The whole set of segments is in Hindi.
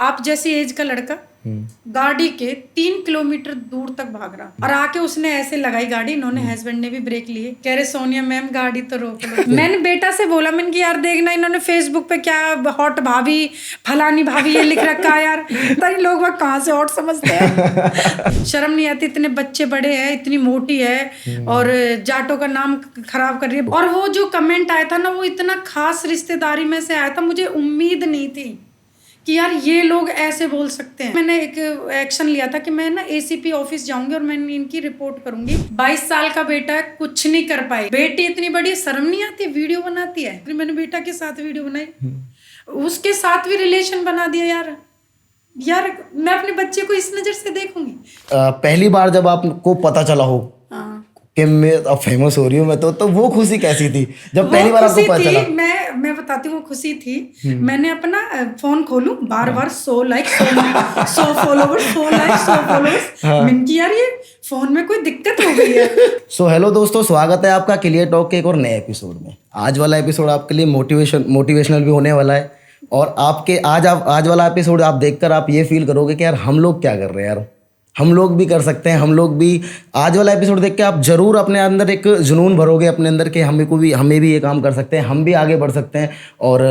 आप जैसी एज का लड़का गाड़ी के 3 किलोमीटर दूर तक भाग रहा और आके उसने ऐसे लगाई गाड़ी। इन्होंने हस्बैंड ने भी ब्रेक लिए, कह रहे सोनिया मैम गाड़ी तो रोक लो। मैंने बेटा से बोला, मैंने कि यार देखना इन्होंने फेसबुक पे क्या हॉट भाभी फलानी भाभी ये लिख रखा है यार, पता नहीं लोग वह कहाँ से हॉट समझते हैं। शर्म नहीं आती, इतने बच्चे बड़े हैं, इतनी मोटी है और जाटों का नाम खराब कर रही है। और वो जो कमेंट आया था ना, वो इतना खास रिश्तेदारी में से आया था, मुझे उम्मीद नहीं थी कि यार ये लोग ऐसे बोल सकते हैं। मैंने एक एक्शन लिया था कि मैं ना एसीपी ऑफिस जाऊंगी और मैं इनकी रिपोर्ट करूंगी। 22 साल का बेटा है, कुछ नहीं कर पाई, बेटी इतनी बड़ी, शर्म नहीं आती, वीडियो बनाती है। फिर मैंने बेटा के साथ वीडियो बनाई, उसके साथ भी रिलेशन बना दिया। यार मैं अपने बच्चे को इस नजर से देखूंगी। पहली बार जब आपको पता चला हो कि मैं अब फेमस हो रही हूँ, मैं तो वो खुशी कैसी थी जब पहली बार आपको पता चला? मैं बताती हूँ वो खुशी थी। मैंने अपना फोन खोलूं, बार 100 लाइक 100 फॉलोवर्स 100 लाइक 100 फॉलोवर्स। मैंने कि यार ये फोन में कोई दिक्कत हो गई है। सो हेलो दोस्तों, स्वागत है आपका क्लियर टॉक के एक और नए एपिसोड में। आज वाला एपिसोड आपके लिए मोटिवेशनल भी होने वाला है और आपके आज वाला एपिसोड आप देखकर आप ये फील करोगे कि यार हम लोग क्या कर रहे हैं, यार हम लोग भी कर सकते हैं। हम लोग भी आज वाला एपिसोड देख के आप जरूर अपने अंदर एक जुनून भरोगे अपने अंदर कि हमें भी ये काम कर सकते हैं, हम भी आगे बढ़ सकते हैं और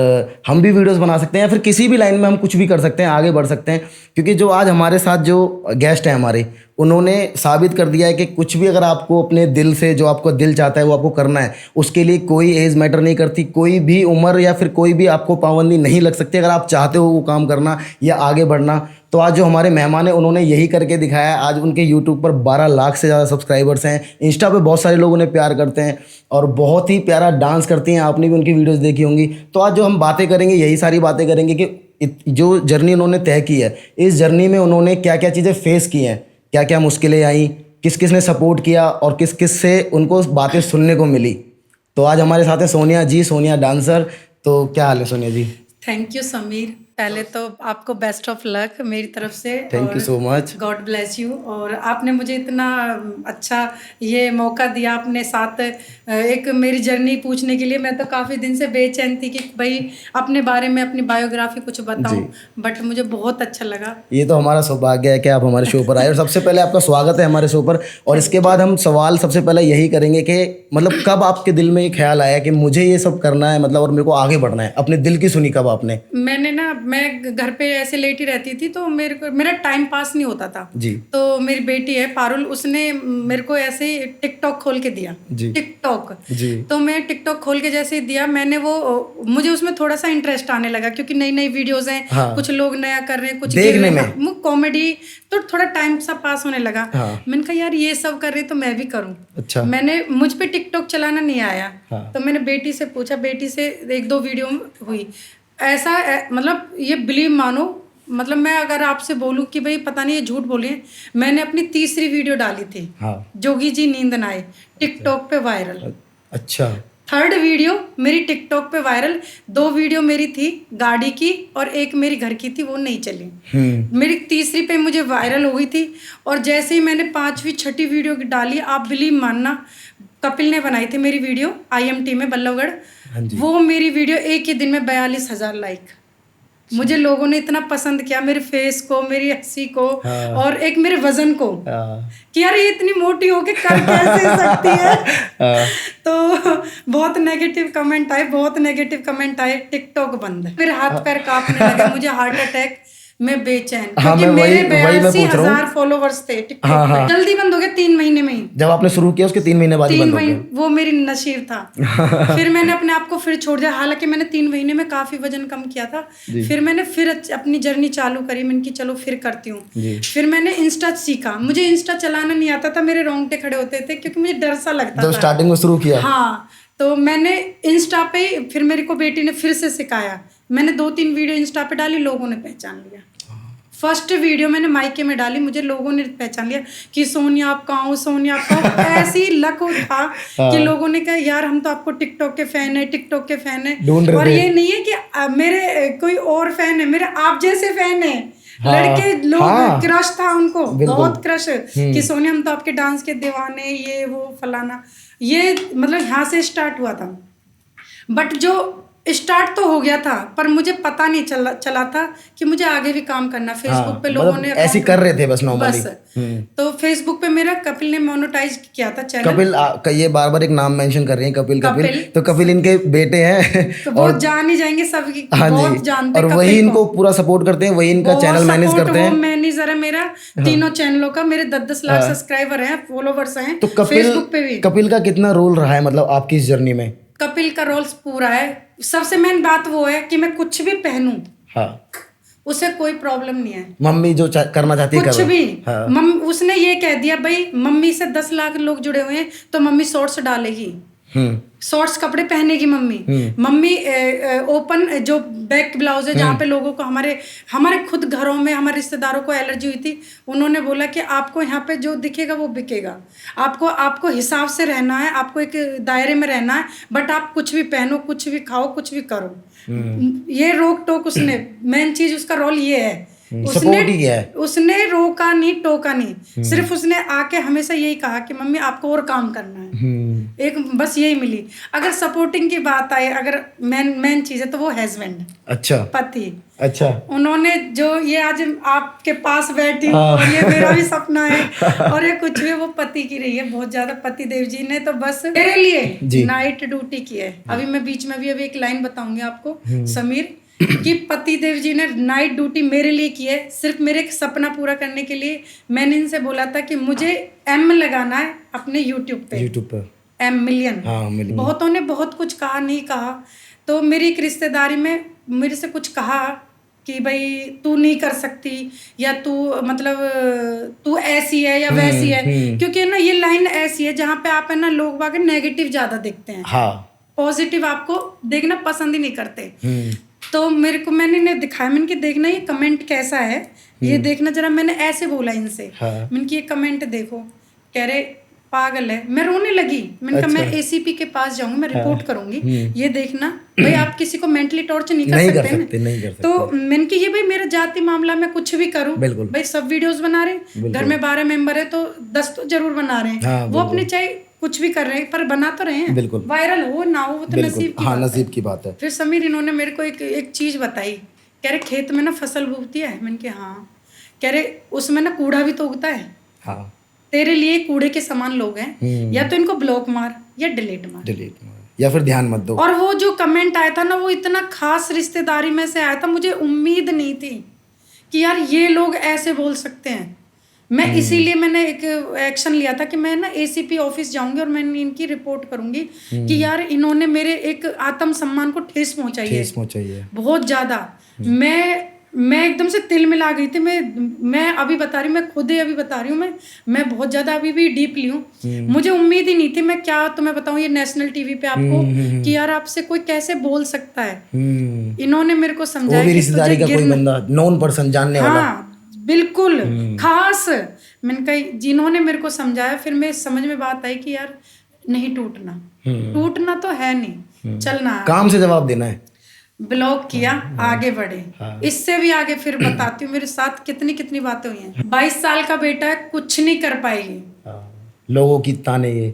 हम भी वीडियोस बना सकते हैं या फिर किसी भी लाइन में हम कुछ भी कर सकते हैं, आगे बढ़ सकते हैं। क्योंकि जो आज हमारे साथ जो गेस्ट हैं हमारे, उन्होंने साबित कर दिया है कि कुछ भी अगर आपको अपने दिल से जो आपको दिल चाहता है वो आपको करना है, उसके लिए कोई एज मैटर नहीं करती, कोई भी उम्र या फिर कोई भी आपको पाबंदी नहीं लग सकती अगर आप चाहते हो वो काम करना या आगे बढ़ना। तो आज जो हमारे मेहमान हैं उन्होंने यही करके दिखाया है। आज उनके यूट्यूब पर 12 लाख से ज़्यादा सब्सक्राइबर्स हैं, इंस्टा पे बहुत सारे लोग उन्हें प्यार करते हैं और बहुत ही प्यारा डांस करती हैं। आपने भी उनकी वीडियोज़ देखी होंगी। तो आज जो हम बातें करेंगे, यही सारी बातें करेंगे कि जो जर्नी उन्होंने तय की है, इस जर्नी में उन्होंने क्या क्या चीज़ें फेस की हैं, क्या क्या मुश्किलें आई, किस किस ने सपोर्ट किया और किस किस से उनको बातें सुनने को मिली। तो आज हमारे साथ है सोनिया जी, सोनिया डांसर। तो क्या हाल है सोनिया जी? थैंक यू समीर, पहले तो आपको बेस्ट ऑफ लक मेरी तरफ से। Thank you so much, God bless you. और आपने मुझे इतना अच्छा ये मौका दिया अपने साथ एक मेरी जर्नी पूछने के लिए। मैं तो काफ़ी दिन से बेचैन थी कि भाई अपने बारे में अपनी बायोग्राफी कुछ बताऊं, बट मुझे बहुत अच्छा लगा। ये तो हमारा सौभाग्य है कि आप हमारे शो पर आए और सबसे पहले आपका स्वागत है हमारे शो पर। और इसके बाद हम सवाल सबसे पहले यही करेंगे कि मतलब कब आपके दिल में ये ख्याल आया कि मुझे ये सब करना है, मतलब और मेरे को आगे बढ़ना है? अपने दिल की सुनी कब आपने? मैं घर पे ऐसे लेटी रहती थी तो मेरा टाइम पास नहीं होता था जी। तो मेरी बेटी है पारुल, उसने मेरे को ऐसे ही टिकटॉक खोल के दिया। टिकटॉक जी। तो मैं टिकटॉक खोल के जैसे ही दिया, मैंने मुझे उसमें थोड़ा सा इंटरेस्ट आने लगा क्योंकि नई नई वीडियोस हैं। हाँ। कुछ लोग नया कर रहे हैं, कुछ देखने में कॉमेडी, तो थोड़ा टाइम सा पास होने लगा। हाँ। मैंने कहा यार ये सब कर रहे तो मैं भी करूँ। अच्छा। मुझ पे टिकटॉक चलाना नहीं आया। हाँ। तो मैंने बेटी से पूछा, बेटी से 1-2 वीडियो हुई। ऐसा मतलब ये बिलीव मानो, मतलब मैं अगर आपसे बोलूं कि भाई पता नहीं ये झूठ बोले, मैंने अपनी 3री वीडियो डाली थी। हाँ। जोगी जी नींद न आए, टिकटॉक पे वायरल। अच्छा। 3rd वीडियो मेरी टिकटॉक पे वायरल। 2 वीडियो मेरी थी गाड़ी की और एक मेरी घर की थी, वो नहीं चली। मेरी 3री पे मुझे वायरल हो गई थी। और जैसे ही मैंने 5वीं 6ठी वीडियो डाली, आप बिलीव मानना, कपिल ने बनाई थी मेरी वीडियो IMT में बल्लभगढ़। वो मेरी वीडियो एक ही दिन में 42,000 लाइक। मुझे लोगों ने इतना पसंद किया, मेरे फेस को, मेरी हंसी को। हाँ। और एक मेरे वजन को। हाँ। कि यार ये इतनी मोटी होके कर कैसे सकती है। हाँ। तो बहुत नेगेटिव कमेंट आए, टिकटॉक बंद, फिर हाथ पैर कांपने लगे, मुझे हार्ट अटैक, मैं बेचैन। हाँ, क्योंकि मेरे 82,000 फॉलोवर्स थे टिकटॉक। हाँ, हाँ। जल्दी बंद हो गया 3 महीने में ही। जब आपने शुरू किया उसके 3 महीने बाद ही बंद हो गया। वो मेरी नसीब था। फिर मैंने अपने आप को फिर छोड़ दिया, हालांकि मैंने 3 महीने में काफी वजन कम किया था। फिर मैंने अपनी जर्नी चालू करी, मैंने कि चलो फिर करती हूँ। फिर मैंने इंस्टा सीखा। मुझे इंस्टा चलाना नहीं आता था, मेरे रोंगटे खड़े होते थे क्योंकि मुझे डर सा लगता था जब स्टार्टिंग में शुरू किया। हाँ, तो मैंने इंस्टा पे, फिर मेरे को बेटी ने फिर से सिखाया। मैंने 2-3 वीडियो इंस्टा पे डाली, लोगों ने पहचान लिया। फर्स्ट वीडियो मैंने मायके में डाली, मुझे लोगों ने पहचान लिया कि सोनिया आप कहाँ हो, सोनिया आप कहाँ हो। ऐसी लक था कि लोगों ने कहा यार हम तो आपको टिकटॉक के फैन है। और ये नहीं है कि मेरे कोई और फैन है, मेरे आप जैसे फैन है। हाँ, लड़के लोग। हाँ, क्रश था उनको, बहुत क्रश कि सोनिया हम तो आपके डांस के दीवाने, ये वो फलाना। ये मतलब यहाँ से स्टार्ट हुआ था। बट जो स्टार्ट तो हो गया था, पर मुझे पता नहीं चला था कि मुझे आगे भी काम करना। फेसबुक पे लोगों ने ऐसे कर रहे थे बस नॉर्मली। तो फेसबुक पे मेरा कपिल ने मोनेटाइज किया था चैनल। कपिल ये बार बार एक नाम मेंशन कर रहे हैं, कपिल तो कपिल इनके बेटे हैं तो बहुत जान ही जाएंगे सबकी, बहुत जानते और वही इनको पूरा सपोर्ट करते हैं, वही इनका चैनल मैनेज करते हैं। मैनेजर है मेरा तीनों चैनलों का, मेरे 10-10 लाख सब्सक्राइबर हैं, फॉलोवर्स हैं। तो फेसबुक पे भी कपिल का कितना रोल रहा है मतलब आपकी इस जर्नी में? कपिल का रोल पूरा है। सबसे मेन बात वो है कि मैं कुछ भी पहनूं, हाँ, उसे कोई प्रॉब्लम नहीं है। मम्मी जो करना चाहती है कुछ भी, हाँ। उसने ये कह दिया भाई मम्मी से 10 लाख लोग जुड़े हुए हैं तो मम्मी शॉर्ट्स डालेगी, शॉर्ट्स कपड़े पहनेगी मम्मी ओपन जो बैक ब्लाउज है जहाँ पे लोगों को हमारे खुद घरों में हमारे रिश्तेदारों को एलर्जी हुई थी, उन्होंने बोला कि आपको यहाँ पे जो दिखेगा वो बिकेगा, आपको हिसाब से रहना है, आपको एक दायरे में रहना है, बट आप कुछ भी पहनो, कुछ भी खाओ, कुछ भी करो। ये रोक टोक उसने, मेन चीज उसका रोल ये है, उसने रोका नहीं टोका नहीं, सिर्फ उसने आके हमेशा यही कहा कि मम्मी आपको और काम करना है, एक बस यही मिली। अगर सपोर्टिंग की बात आए, अगर मेन चीज है तो वो हस्बैंड, अच्छा, पति, अच्छा, उन्होंने जो ये आज आपके पास बैठी और ये मेरा भी सपना है और ये कुछ भी वो पति की रही है बहुत ज्यादा। पति देव जी ने तो बस मेरे लिए नाइट ड्यूटी की है। अभी मैं बीच में भी अभी एक लाइन बताऊंगी आपको समीर, कि पति देव जी ने नाइट ड्यूटी मेरे लिए की है, सिर्फ मेरे एक सपना पूरा करने के लिए। मैंने इनसे बोला था कि मुझे M लगाना है अपने यूट्यूब पे M मिलियन। बहुतों ने बहुत कुछ कहा, नहीं कहा, तो मेरी एक रिश्तेदारी में मेरे से कुछ कहा कि भाई तू नहीं कर सकती, या तू मतलब तू ऐसी है या वैसी है, क्योंकि ना ये लाइन ऐसी है जहाँ पे आप है ना लोग बाग नेगेटिव ज्यादा देखते हैं, पॉजिटिव आपको देखना पसंद ही नहीं करते। तो मैंने इन्हें दिखाया, मैंने कि देखना ये कमेंट कैसा है, ये देखना जरा। मैंने ऐसे बोला इनसे, मैंने कि ये कमेंट देखो, कह रहे पागल है। मैं रोने लगी, मैंने कहा मैं ACP के पास जाऊंगी, मैं रिपोर्ट करूंगी, ये देखना भाई आप किसी को मेंटली टॉर्चर नहीं कर सकते। तो मैंने कि ये भाई मेरा जाति मामला में कुछ भी करूं, भाई सब वीडियोस बना रहे, घर में 12 मेंबर है तो 10 तो जरूर बना रहे हैं, वो अपने चाहे कुछ भी कर रहे हैं पर बना तो रहे हैं, बिल्कुल, वायरल हो ना हो वो तो नसीब की बात है। फिर समीर इन्होंने मेरे को एक चीज बताई, कह रहे खेत में ना फसल उगती है, मैंने कहा हाँ, कह रहे उसमें ना कूड़ा भी तो उगता है, हाँ, तेरे लिए कूड़े के समान लोग हैं, या तो इनको ब्लॉक मार या डिलीट मार या फिर ध्यान मत दो। और वो जो कमेंट आया था ना वो इतना खास रिश्तेदारी में से आया था, मुझे उम्मीद नहीं थी कि यार ये लोग ऐसे बोल सकते हैं। मैं इसीलिए मैंने एक एक्शन लिया था कि मैं ना ACP ऑफिस जाऊंगी और मैं इनकी रिपोर्ट करूंगी कि यार इन्होंने मेरे एक आत्मसम्मान को ठेस पहुंचाई है बहुत ज्यादा। मैं एकदम से तिल मिला गई थी। मैं अभी बता रही हूँ, मैं खुद ही अभी बता रही हूँ, मैं बहुत ज्यादा अभी भी डीपली हूँ। मुझे उम्मीद ही नहीं थी, मैं क्या तुम्हें बताऊँ, ये नेशनल टीवी पे आपको कि यार आपसे कोई कैसे बोल सकता है। इन्होंने मेरे को समझाया कि रिश्तेदारी का कोई बंदा, नोन पर्सन, जानने वाला, हाँ बिल्कुल खास। मैंने कहा जिन्होंने मेरे को समझाया, फिर मैं समझ में बात आई कि यार नहीं टूटना तो है नहीं, चलना, काम से जवाब देना है। ब्लॉक किया, आगे बढ़े, इससे भी आगे फिर बताती हूँ मेरे साथ कितनी कितनी बातें हुई हैं। 22 साल का बेटा है, कुछ नहीं कर पाएगी, लोगों की ताने ये।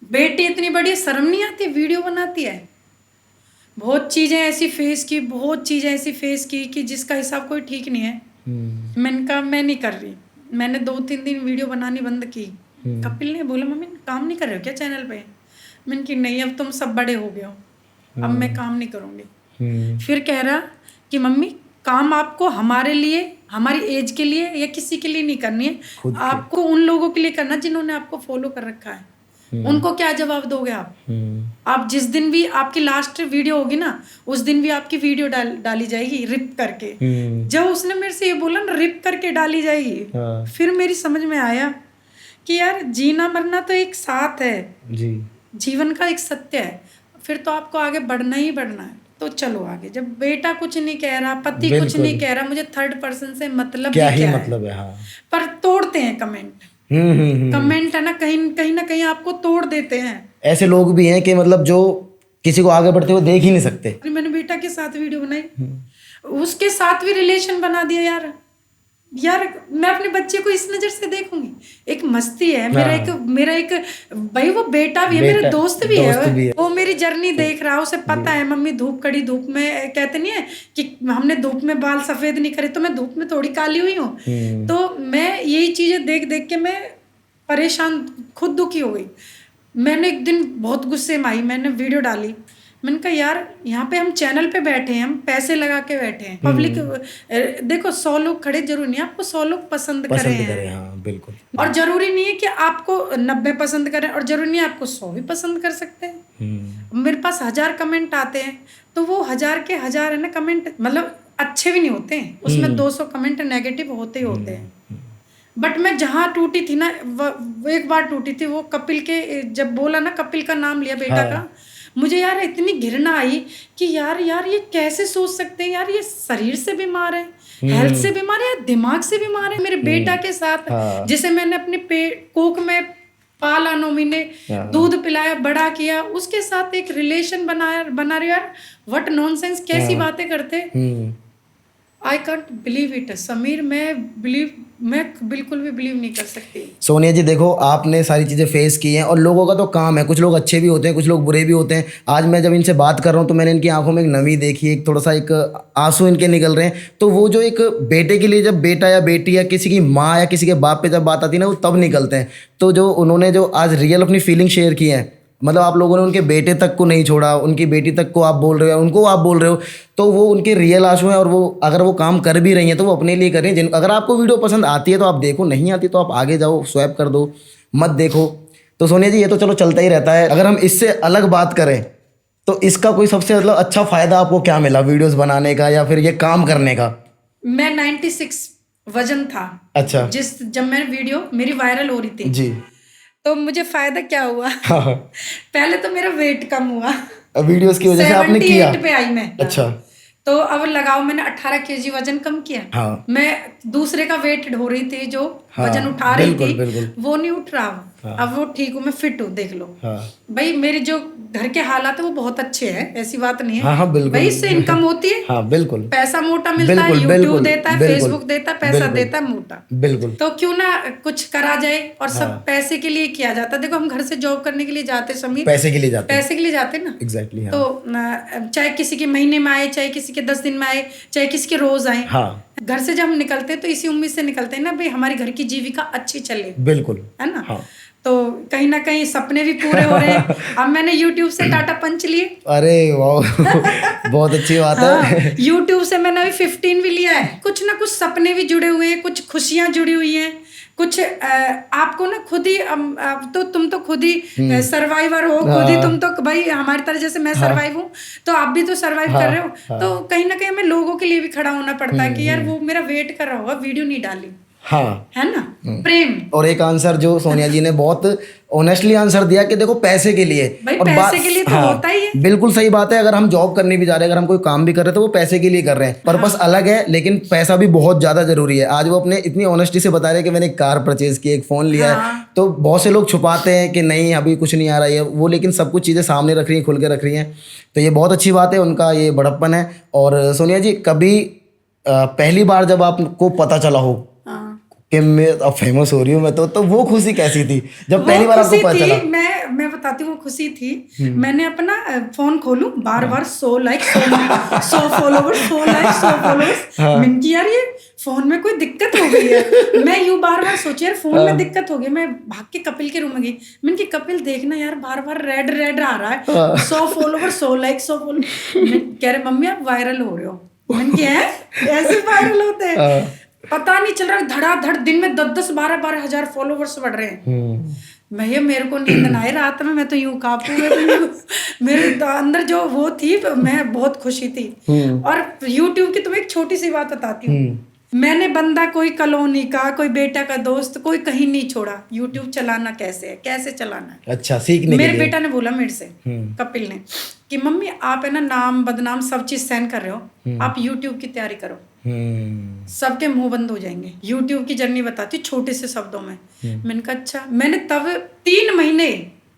बेटी इतनी बड़ी शर्म नहीं आती, वीडियो बनाती है, बहुत चीजें ऐसी फेस की कि जिसका हिसाब कोई ठीक नहीं है। मैंने कहा मैं नहीं कर रही, मैंने 2-3 दिन वीडियो बनानी बंद की। कपिल ने बोला मम्मी काम नहीं कर रहे हो क्या चैनल पे? मैंने कि नहीं, अब तुम सब बड़े हो गए हो, अब मैं काम नहीं करूँगी। फिर कह रहा कि मम्मी काम आपको हमारे लिए, हमारी एज के लिए या किसी के लिए नहीं करनी है, आपको उन लोगों के लिए करना जिन्होंने आपको फॉलो कर रखा है। उनको क्या जवाब दोगे आप जिस दिन भी आपकी लास्ट वीडियो होगी ना, उस दिन भी आपकी वीडियो डाली जाएगी रिप करके। जब उसने मेरे से ये बोला ना रिप करके डाली जाएगी, फिर मेरी समझ में आया कि यार जीना मरना तो एक साथ है जी, जीवन का एक सत्य है, फिर तो आपको आगे बढ़ना ही बढ़ना है, तो चलो आगे। जब बेटा कुछ नहीं कह रहा, पति कुछ नहीं कह रहा, मुझे थर्ड पर्सन से मतलब क्या ही मतलब है, हाँ। पर तोड़ते हैं कमेंट, कमेंट है ना कहीं ना कहीं आपको तोड़ देते हैं। ऐसे लोग भी हैं कि मतलब जो किसी को आगे बढ़ते हुए देख ही नहीं सकते। मैंने बेटा के साथ वीडियो बनाई, उसके साथ भी रिलेशन बना दिया यार, यार मैं अपने बच्चे को इस नजर से देखूंगी? एक मस्ती है, मेरा एक भाई वो बेटा भी है, मेरा दोस्त भी है, वो मेरी जर्नी देख रहा है, उसे पता है मम्मी कड़ी धूप में, कहते नहीं है कि हमने धूप में बाल सफेद नहीं करे, तो मैं धूप में थोड़ी काली हुई हूँ। तो मैं यही चीजें देख देख के मैं परेशान, खुद दुखी हो गई। मैंने एक दिन बहुत गुस्से में आई, मैंने वीडियो डाली, मैंने कहा यार यहाँ पे हम चैनल पे बैठे हैं, हम पैसे लगा के बैठे हैं, पब्लिक देखो 100 लोग खड़े, जरूरी नहीं आपको 100 लोग पसंद करें। हाँ, बिल्कुल। और जरूरी नहीं है कि आपको 90 पसंद करें, और जरूरी नहीं है आपको 100 भी पसंद कर सकते हैं। मेरे पास 1000 कमेंट आते हैं, तो वो 1000 के 1000 है ना कमेंट, मतलब अच्छे भी नहीं होते हैं, उसमें 200 कमेंट नेगेटिव होते ही होते हैं। बट मैं जहाँ टूटी थी ना, वो एक बार टूटी थी, वो कपिल के, जब बोला ना कपिल का नाम लिया बेटा का, मुझे यार इतनी घृणा आई कि यार ये कैसे सोच सकते हैं यार, ये शरीर से बीमार है, हेल्थ से बीमार है या दिमाग से बीमार है। मेरे बेटा के साथ जिसे मैंने अपने कोख में पाला, 9 महीने दूध पिलाया, बड़ा किया, उसके साथ एक रिलेशन बना रहे यार, व्हाट नॉनसेंस, कैसी बातें करते। I can't believe it Sameer, मैं बिल्कुल भी बिलीव नहीं कर सकती। सोनिया जी देखो, आपने सारी चीज़ें फेस की हैं, और लोगों का तो काम है, कुछ लोग अच्छे भी होते हैं, कुछ लोग बुरे भी होते हैं। आज मैं जब इनसे बात कर रहा हूँ तो मैंने इनकी आंखों में एक नमी देखी, एक थोड़ा सा एक आंसू इनके निकल रहे हैं। तो वो जो एक बेटे के लिए जब बेटा या बेटी या किसी की माँ या किसी के बाप पे जब बात आती है ना, वो तब निकलते हैं। तो जो उन्होंने जो आज रियल अपनी फीलिंग शेयर की है, मतलब आप लोगों ने उनके बेटे तक को नहीं छोड़ा, उनकी बेटी तक को आप बोल रहे हो, उनको आप बोल रहे हो, तो वो उनके रियल आंसू हैं। और वो अगर वो काम कर भी रही हैं तो वो अपने लिए कर रही हैं। अगर आपको वीडियो पसंद आती है तो आप देखो, नहीं आती तो आप आगे जाओ, स्वैप कर दो, मत देखो। तो सोनिया जी ये तो चलो चलता ही रहता है। अगर हम इससे अलग बात करें तो इसका कोई सबसे मतलब अच्छा फ़ायदा आपको क्या मिला वीडियोज़ बनाने का या फिर ये काम करने का? मैं 96 वजन था। अच्छा। जब मैं वीडियो मेरी वायरल हो रही थी जी, तो मुझे फायदा क्या हुआ? हाँ। पहले तो मेरा वेट कम हुआ, वीडियोस की वजह से आपने किया। 78 पे आई मैं। अच्छा। तो अब लगाओ, मैंने 18 kg वजन कम किया। हाँ। मैं दूसरे का वेट ढो रही थी, जो वजन उठा रही थी, वो नहीं उठ रहा। अब वो ठीक हूँ, मैं फिट हूँ, देख लो। भाई मेरी जो घर के हालात है वो बहुत अच्छे हैं, ऐसी बात नहीं है। भाई इससे इनकम होती है। हाँ, बिल्कुल। पैसा मोटा मिलता है, यूट्यूब देता है, फेसबुक देता है, पैसा देता है मोटा। बिल्कुल। तो क्यों ना कुछ करा जाए, और सब पैसे के लिए किया जाता है। देखो हम घर से जॉब करने के लिए जाते, समीर, पैसे के लिए जाते ना। एग्जैक्टली। तो चाहे किसी के महीने में आए, चाहे किसी के 10 दिन में आए, चाहे किसी के रोज आए, घर से जब हम निकलते हैं तो इसी उम्मीद से निकलते हैं ना, भाई हमारी घर की जीविका अच्छी चले। बिल्कुल, है ना। तो कहीं ना कहीं सपने भी पूरे हो रहे हैं। अब मैंने YouTube से टाटा पंच लिए। अरे वाह, बहुत अच्छी बात है। YouTube से मैंने अभी 15 भी लिया है। कुछ ना कुछ सपने भी जुड़े हुए हैं, कुछ खुशियां जुड़ी हुई हैं, कुछ आपको ना खुद ही, तो तुम तो खुद ही सर्वाइवर हो, खुद ही तुम तो भाई हमारी तरह, जैसे मैं सर्वाइव हूँ तो आप भी तो सर्वाइव कर रहे हो। तो कहीं ना कहीं हमें लोगों के लिए भी खड़ा होना पड़ता है कि यार वो मेरा वेट कर रहा होगा, वीडियो नहीं डाली। हाँ, है ना। प्रेम। और एक आंसर जो सोनिया जी ने बहुत ऑनेस्टली आंसर दिया कि देखो पैसे के लिए, और पैसे के लिए तो होता ही है। बिल्कुल सही बात है। अगर हम जॉब करने भी जा रहे हैं, अगर हम कोई काम भी कर रहे हैं तो वो पैसे के लिए कर रहे हैं। पर्पस अलग है, लेकिन पैसा भी बहुत ज्यादा जरूरी है। आज वो अपने इतनी ऑनेस्टी से बता रहे हैं कि मैंने एक कार परचेज की, एक फोन लिया है। तो बहुत से लोग छुपाते हैं कि नहीं अभी कुछ नहीं आ रहा है वो, लेकिन सब कुछ चीजें सामने रख रही हैं, खुल के रख रही हैं। तो ये बहुत अच्छी बात है, उनका ये बड़प्पन है। और सोनिया जी कभी पहली बार जब आपको पता चला हो कि मैं अब फेमस हो रही हूँ मैं, तो वो खुशी कैसी थी जब पहली बार आपको पता चला? मैं बताती हूँ वो खुशी थी। मैंने अपना फोन खोलूं, बार 100 लाइक, 100 फॉलोवर्स, 100 लाइक, 100 फॉलोवर्स। मैंने कि यार ये फोन में कोई दिक्कत हो गई है। मैं यूं बार सोची यार फोन में दिक्कत हो गई। मैं भाग के कपिल के रूम में गई। मैंने कि कपिल देखना यार बार रेड आ रहा है, 100 फॉलोवर, 100 लाइक, 100 फॉलोवर। कह रहे मम्मी आप वायरल हो रहे हो। मैंने कि ऐसे वायरल होते हैं, पता नहीं चल रहा, धड़ाधड़ दिन में 10 12 हजार फॉलोवर्स बढ़ रहे हैं। भैया मेरे को नींद ना आई रात में, मैं तो यूं कांपू। मेरे अंदर जो वो थी, मैं बहुत खुशी थी। और YouTube की तुम्हें एक छोटी सी बात बताती हूँ। मैंने बंदा कोई कॉलोनी का, कोई बेटा का दोस्त, कोई कहीं नहीं छोड़ा। YouTube चलाना कैसे है, कैसे चलाना है, अच्छा सीखने मेरे बेटा ने बोला मेरे से, कपिल ने, कि मम्मी आप है ना नाम बदनाम सब चीज सहन कर रहे हो, आप YouTube की तैयारी करो, सबके मुंह बंद हो जाएंगे। YouTube की जर्नी बताती छोटे से शब्दों में। मैंने कहा अच्छा। मैंने तब 3 महीने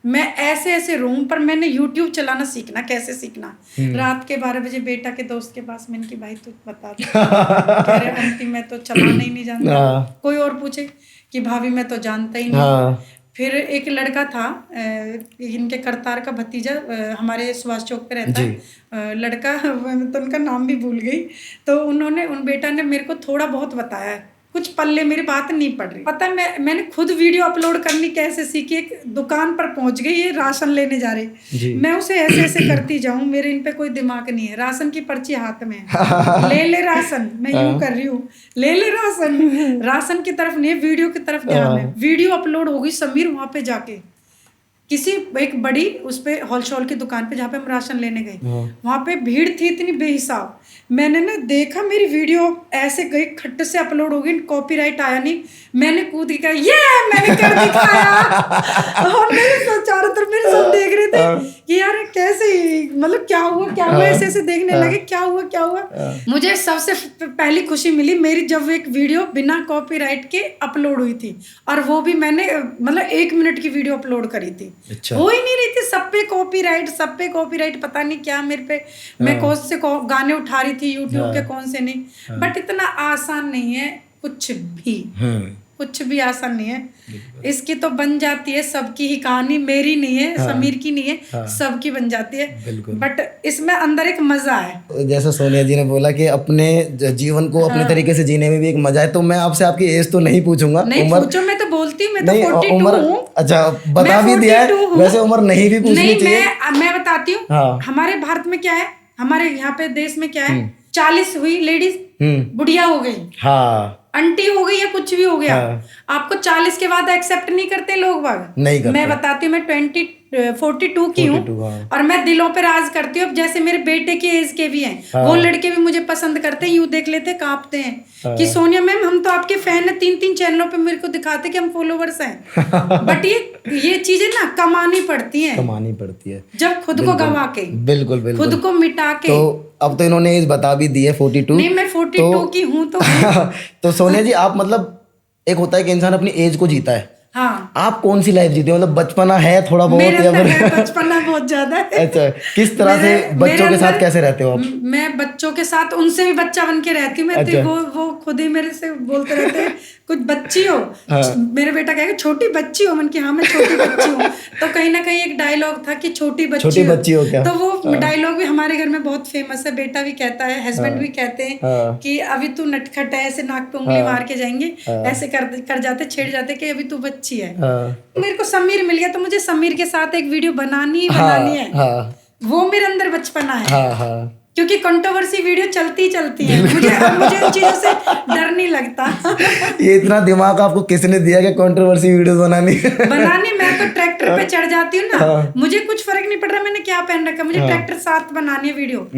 मैं ऐसे ऐसे रूम पर मैंने यूट्यूब चलाना सीखना, कैसे सीखना। रात के 12 बजे बेटा के दोस्त के पास, मैंने कि भाई तू बता दे। कह रहे आंटी मैं तो चलाना ही नहीं जानता। कोई और पूछे कि भाभी मैं तो जानता ही नहीं। फिर एक लड़का था, इनके करतार का भतीजा, हमारे सुभाष चौक पे रहता है लड़का, तो उनका नाम भी भूल गई। तो उन बेटा ने मेरे को थोड़ा बहुत बताया, कुछ पल्ले मेरी बात नहीं पड़ रही। पता है मैंने खुद वीडियो अपलोड करनी कैसे सीखी। एक दुकान पर पहुंच गई, ये राशन लेने जा रहे, मैं उसे ऐसे ऐसे करती जाऊं, मेरे इन पे कोई दिमाग नहीं है। राशन की पर्ची हाथ में है, ले राशन, मैं यूं कर रही हूँ, ले राशन की तरफ नहीं, वीडियो की तरफ ध्यान है। वीडियो अपलोड हो गई, समीर वहां पे जाके किसी एक बड़ी उस पे होलसेल की दुकान पे जहाँ पे हम राशन लेने गए, वहां पे भीड़ थी इतनी बेहिसाब। मैंने ना देखा मेरी वीडियो ऐसे गई, खट्ट से अपलोड हो गई, कॉपीराइट आया नहीं, मैंने कूद के ये मैंने कर दिखाया। और मेरे चारों तरफ मेरे सब देख रहे थे कि यार कैसे, मतलब क्या हुआ, ऐसे ऐसे देखने लगे, क्या हुआ। मुझे सबसे पहली खुशी मिली मेरी जब एक वीडियो बिना कॉपीराइट के अपलोड हुई थी, और वो भी मैंने मतलब 1 मिनट की वीडियो अपलोड करी थी। हो ही नहीं रही थी, सब पे कॉपीराइट, पता नहीं क्या मेरे पे, मैं कौन से गाने उठा रही थी यूट्यूब के, कौन से नहीं। बट इतना आसान नहीं है कुछ भी आसान नहीं है। इसकी तो बन जाती है सबकी ही कहानी, मेरी नहीं है, समीर की नहीं है, सबकी बन जाती है। बट इसमें अंदर एक मजा है। जैसे सोनिया जी ने बोला कि अपने जीवन को अपने तरीके से जीने में भी एक मजा है, तो मैं आपसे आपकी एज तो नहीं पूछूंगा। नहीं पूछो, मैं तो बोलती हूँ, मैं तो 42 हूँ। अच्छा, बता भी दिया है, वैसे उम्र नहीं भी पूछनी चाहिए। मैं बताती हूँ, हमारे भारत में क्या है, हमारे यहाँ पे देश में क्या है, 40 हुई लेडीज बुढ़िया हो गई, आंटी हो गई या कुछ भी हो गया, आपको 40 के बाद एक्सेप्ट नहीं करते लोग बाग। नहीं करते। मैं बताती हूँ, मैं 42 की हूँ, और मैं दिलों पे राज करती हूँ। जैसे मेरे बेटे की एज के भी हैं, वो लड़के भी मुझे पसंद करते हैं, यूं देख लेते कांपते हैं कि सोनिया मैम हम तो आपके फैन है। 3 चैनलों पे मेरे को दिखाते कि हम फॉलोवर्स हैं। बट ये चीजें ना कमानी पड़ती है जब खुद को गवा के, बिल्कुल खुद को मिटा के। तो अब तो इन्होंने एज बता भी दी है 42। नहीं, मैं 42 की हूँ तो सोनिया जी, आप मतलब एक होता है कि इंसान अपनी एज को जीता है, हाँ, आप कौन सी लाइफ जीते हो? मतलब बचपना है थोड़ा बहुत, या फिर बचपना बहुत ज्यादा है। अच्छा, किस तरह से बच्चों के साथ कैसे रहते हो आप? मैं बच्चों के साथ उनसे भी बच्चा बन के रहती हूँ मैं। अच्छा। वो खुद ही मेरे से बोलते रहते हैं कुछ बच्ची हो। हाँ। मेरे बेटा कहेगा छोटी बच्ची हो, मन की हाँ मैं छोटी बच्ची हूँ। तो कहीं ना कहीं एक डायलॉग था कि छोटी बच्ची हो क्या? तो वो डायलॉग भी हमारे घर में बहुत फेमस है, बेटा भी कहता है, हस्बैंड भी कहते हैं कि अभी तू नटखट है, ऐसे नाक पे उंगली मार के जाएंगे, ऐसे कर जाते, छेड़ जाते कि अभी तू बच्ची है। मेरे को समीर मिल गया तो मुझे समीर के साथ एक वीडियो बनानी है। वो मेरे अंदर बचपना है। क्योंकि कंट्रोवर्सी वीडियो चलती है, मुझे इन चीजों से डर नहीं लगता। ये इतना दिमाग आपको किसने दिया कि कंट्रोवर्सी वीडियोस बनानी? मैं तो ट्रैक्टर पे चढ़ जाती हूँ ना, मुझे कुछ फर्क नहीं पड़ रहा मैंने क्या पहन रखा, मुझे ट्रैक्टर साथ बनानी है वीडियो,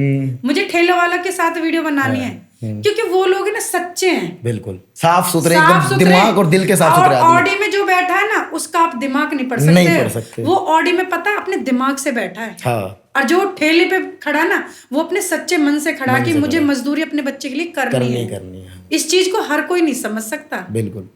मुझे ठेले वालों के साथ वीडियो बनानी है, क्योंकि वो लोग ना सच्चे हैं, बिल्कुल साफ सुथरे, दिमाग और दिल के साफ सुथरे। ऑडी में जो बैठा है ना, उसका आप दिमाग नहीं पढ़ सकते। वो ऑडी में पता है अपने दिमाग से बैठा है। और जो ठेले पे खड़ा ना, वो अपने सच्चे मन से खड़ा कि मुझे मजदूरी अपने बच्चे के लिए करनी है। इस चीज को हर कोई नहीं समझ सकता। बिल्कुल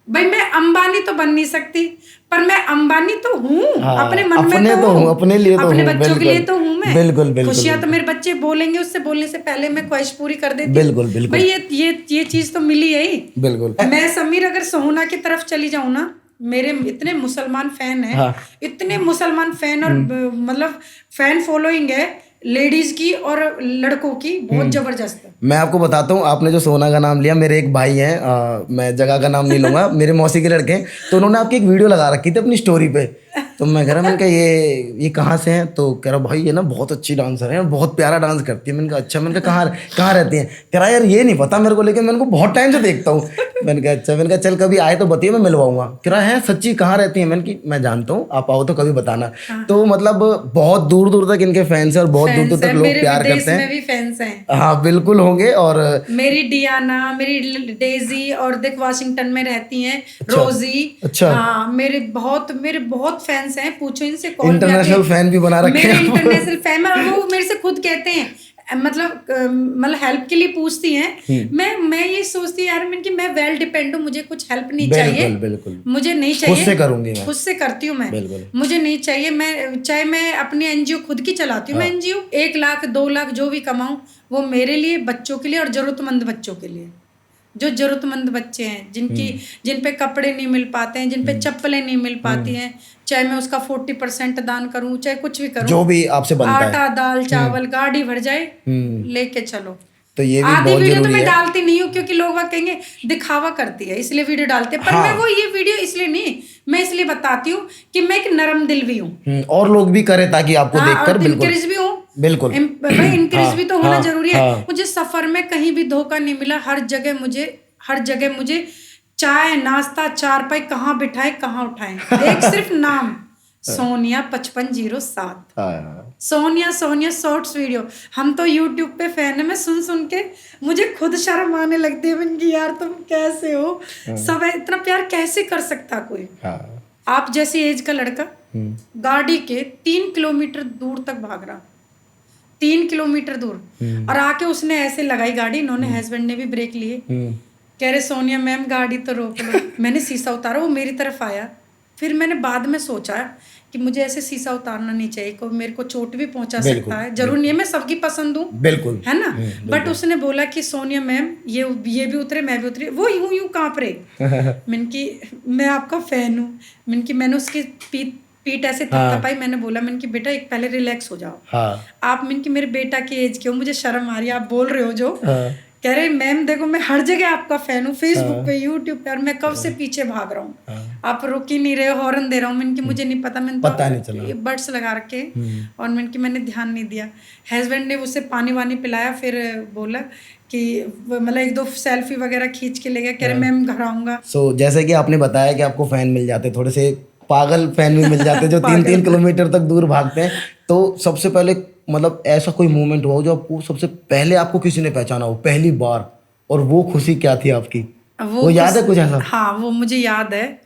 भाई, मैं अंबानी तो बन नहीं सकती, पर मैं अंबानी तो हूँ। अपने मन में तो हूँ, अपने लिए तो अपने बच्चों के लिए तो हूँ मैं। बिल्कुल खुशियाँ तो मेरे बच्चे बोलेंगे, उससे बोलने से पहले मैं ख्वाहिश पूरी कर देती हूँ। बिल्कुल भाई, ये चीज तो मिली है ही। बिल्कुल। मैं समीर अगर सोहना की तरफ चली जाऊँ ना, मेरे इतने मुसलमान फैन हैं, इतने मुसलमान फैन, और मतलब फैन फॉलोइंग है लेडीज की और लड़कों की, बहुत जबरदस्त है। मैं आपको बताता हूँ, आपने जो सोना का नाम लिया, मेरे एक भाई हैं, मैं जगह का नाम नहीं लूंगा, मेरे मौसी के लड़के हैं, तो उन्होंने आपकी एक वीडियो लगा रखी थी अपनी स्टोरी पे। तो मैं कह रहा, मैंने कहा ये कहाँ से हैं? तो कह रहा भाई ये ना बहुत अच्छी डांसर है, बहुत प्यारा डांस करती है। मैंने कहा अच्छा। मैंने कहा कहाँ रहती हैं? कह रहा यार ये नहीं पता मेरे को, लेकिन मैं उनको बहुत टाइम से देखता हूँ। मैंने कहा अच्छा। मैंने कहा चल कभी आए तो बताइए, मैं मिलवाऊंगा। कह रहा है सच्ची कहाँ रहती है? मैंने कि मैं जानता हूँ, आप आओ तो कभी बताना। तो मतलब बहुत दूर दूर तक इनके फैंस हैं, और बहुत दूर दूर तक लोग प्यार करते हैं। भी फैंस हैं। हाँ बिल्कुल होंगे। और मेरी डियाना, मेरी डेजी, और देख वाशिंगटन में रहती हैं रोजी। अच्छा। हाँ, मेरे बहुत फैंस हैं, पूछो इनसे। इंटरनेशनल फैन भी बना रखे हैं। मेरे इंटरनेशनल फैन, वो मेरे से खुद कहते हैं मतलब हेल्प के लिए पूछती हैं। मैं ये सोचती यार कि मैं वेल डिपेंड हूँ, मुझे कुछ हेल्प नहीं चाहिए, बिल्कुल मुझे नहीं चाहिए, खुद से करूंगी मैं, खुद से करती हूँ मैं, बिल्कुल मुझे नहीं चाहिए। मैं चाहे मैं अपनी एनजीओ खुद की चलाती हूँ, मैं एनजीओ 1 लाख 2 लाख जो भी कमाऊं वो मेरे लिए, बच्चों के लिए और जरूरतमंद बच्चों के लिए, जो जरूरतमंद बच्चे हैं जिन पे कपड़े नहीं मिल पाते हैं, जिन पे चप्पलें नहीं मिल पाती हैं, चाहे मैं उसका 40% दान करूं, चाहे कुछ भी करूं, जो भी आपसे बनता है, आटा दाल चावल गाड़ी भर जाए लेके चलो। तो ये भी आधी बहुत वीडियो तो जरूरी मैं है। डालती नहीं हूँ क्योंकि लोग कहेंगे दिखावा करती है इसलिए वीडियो डालते हैं, पर मैं वो ये वीडियो इसलिए नहीं, मैं इसलिए बताती हूँ कि मैं एक नरम दिल भी हूँ और लोग भी करें ताकि आपको देखकर और इनकरेज भी हूँ, बिल्कुल भाई इनकरेज भी तो होना जरूरी है। हाँ। मुझे सफर में कहीं भी धोखा नहीं मिला, हर जगह मुझे चाय नाश्ता चारपाई कहाँ बिठाए कहाँ उठाए, एक सिर्फ नाम सोनिया 5507, सोनिया शॉर्ट्स वीडियो। हम तो यूट्यूब पे फैन है, मैं सुन के मुझे खुद शर्म आने लगती है कि यार तुम कैसे हो, सब इतना प्यार कैसे कर सकता कोई। आप जैसी एज का लड़का गाड़ी के 3 किलोमीटर दूर तक भाग रहा, 3 किलोमीटर दूर, और आके उसने ऐसे लगाई गाड़ी, इन्होंने हस्बैंड ने भी ब्रेक लिए, कह रहे सोनिया मैम गाड़ी तो रोक लो। मैंने शीशा उतारा, वो मेरी तरफ आया, फिर मैंने बाद में सोचा कि मुझे ऐसे शीशा उतारना नहीं चाहिए, कोई मेरे को चोट भी पहुंचा सकता है, जरूर नहीं है मैं सबकी पसंद हूँ, बिल्कुल है ना, बट उसने बोला कि सोनिया मैम ये भी उतरे मैं भी उतरी, वो यूं कांप रहे। मैंने कि मैं आपका फैन हूँ, मैंने उसकी पीठ ऐसे थपथपाई, मैंने बोला मैंने कि बेटा एक पहले रिलैक्स हो जाओ, आप मैंने कि मेरे बेटा की एज क्यों, मुझे शर्म आ रही है आप बोल रहे हो जो, कह रहे मैम देखो मैं हर जगह आपका फैन हूँ, फेसबुक पे यूट्यूब पे, और मैं कब से पीछे भाग रहा हूँ, आप रुक ही नहीं रहे हो, हॉर्न दे रहा हूँ। मैंने कि मुझे नहीं पता, मैंने पता नहीं चला, बड्स लगा रखे, और मैंने ध्यान नहीं दिया। हस्बैंड ने उसे पानी वानी पिलाया, फिर बोला कि मतलब 1-2 सेल्फी वगैरह खींच के ले गया, कह रहे मैम घर आऊंगा। सो जैसे कि आपने बताया कि आपको फैन मिल जाते, थोड़े से पागल फैन भी मिल जाते जो 3-3 किलोमीटर तक दूर भागते हैं, तो सबसे पहले मतलब ऐसा कोई मोमेंट हुआ जो आपको सबसे पहले आपको किसी ने पहचाना हो पहली बार, और वो खुशी क्या थी आपकी, वो याद है कुछ ऐसा? हाँ वो मुझे याद है।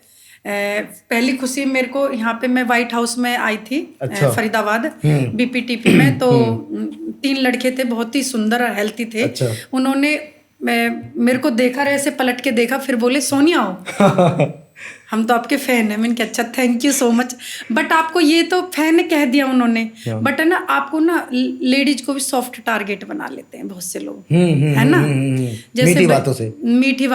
पहली खुशी मेरे को यहाँ पे, मैं व्हाइट हाउस में आई थी, अच्छा। फरीदाबाद बीपीटीपी में, तो 3 लड़के थे, बहुत ही सुंदर और हेल्थी थे, अच्छा। उन्होंने मेरे को देखा, ऐसे पलट के देखा, फिर बोले सोनिया आओ हम तो आपके फैन है। मैंने कहा अच्छा thank you so much, but आपको ये तो फैन कह दिया उन्होंने, बट है ना आपको ना लेडीज को भी सॉफ्ट टारगेट बना लेते हैं बहुत से लोग, है ना, जैसे मीठी बातों से, मीठी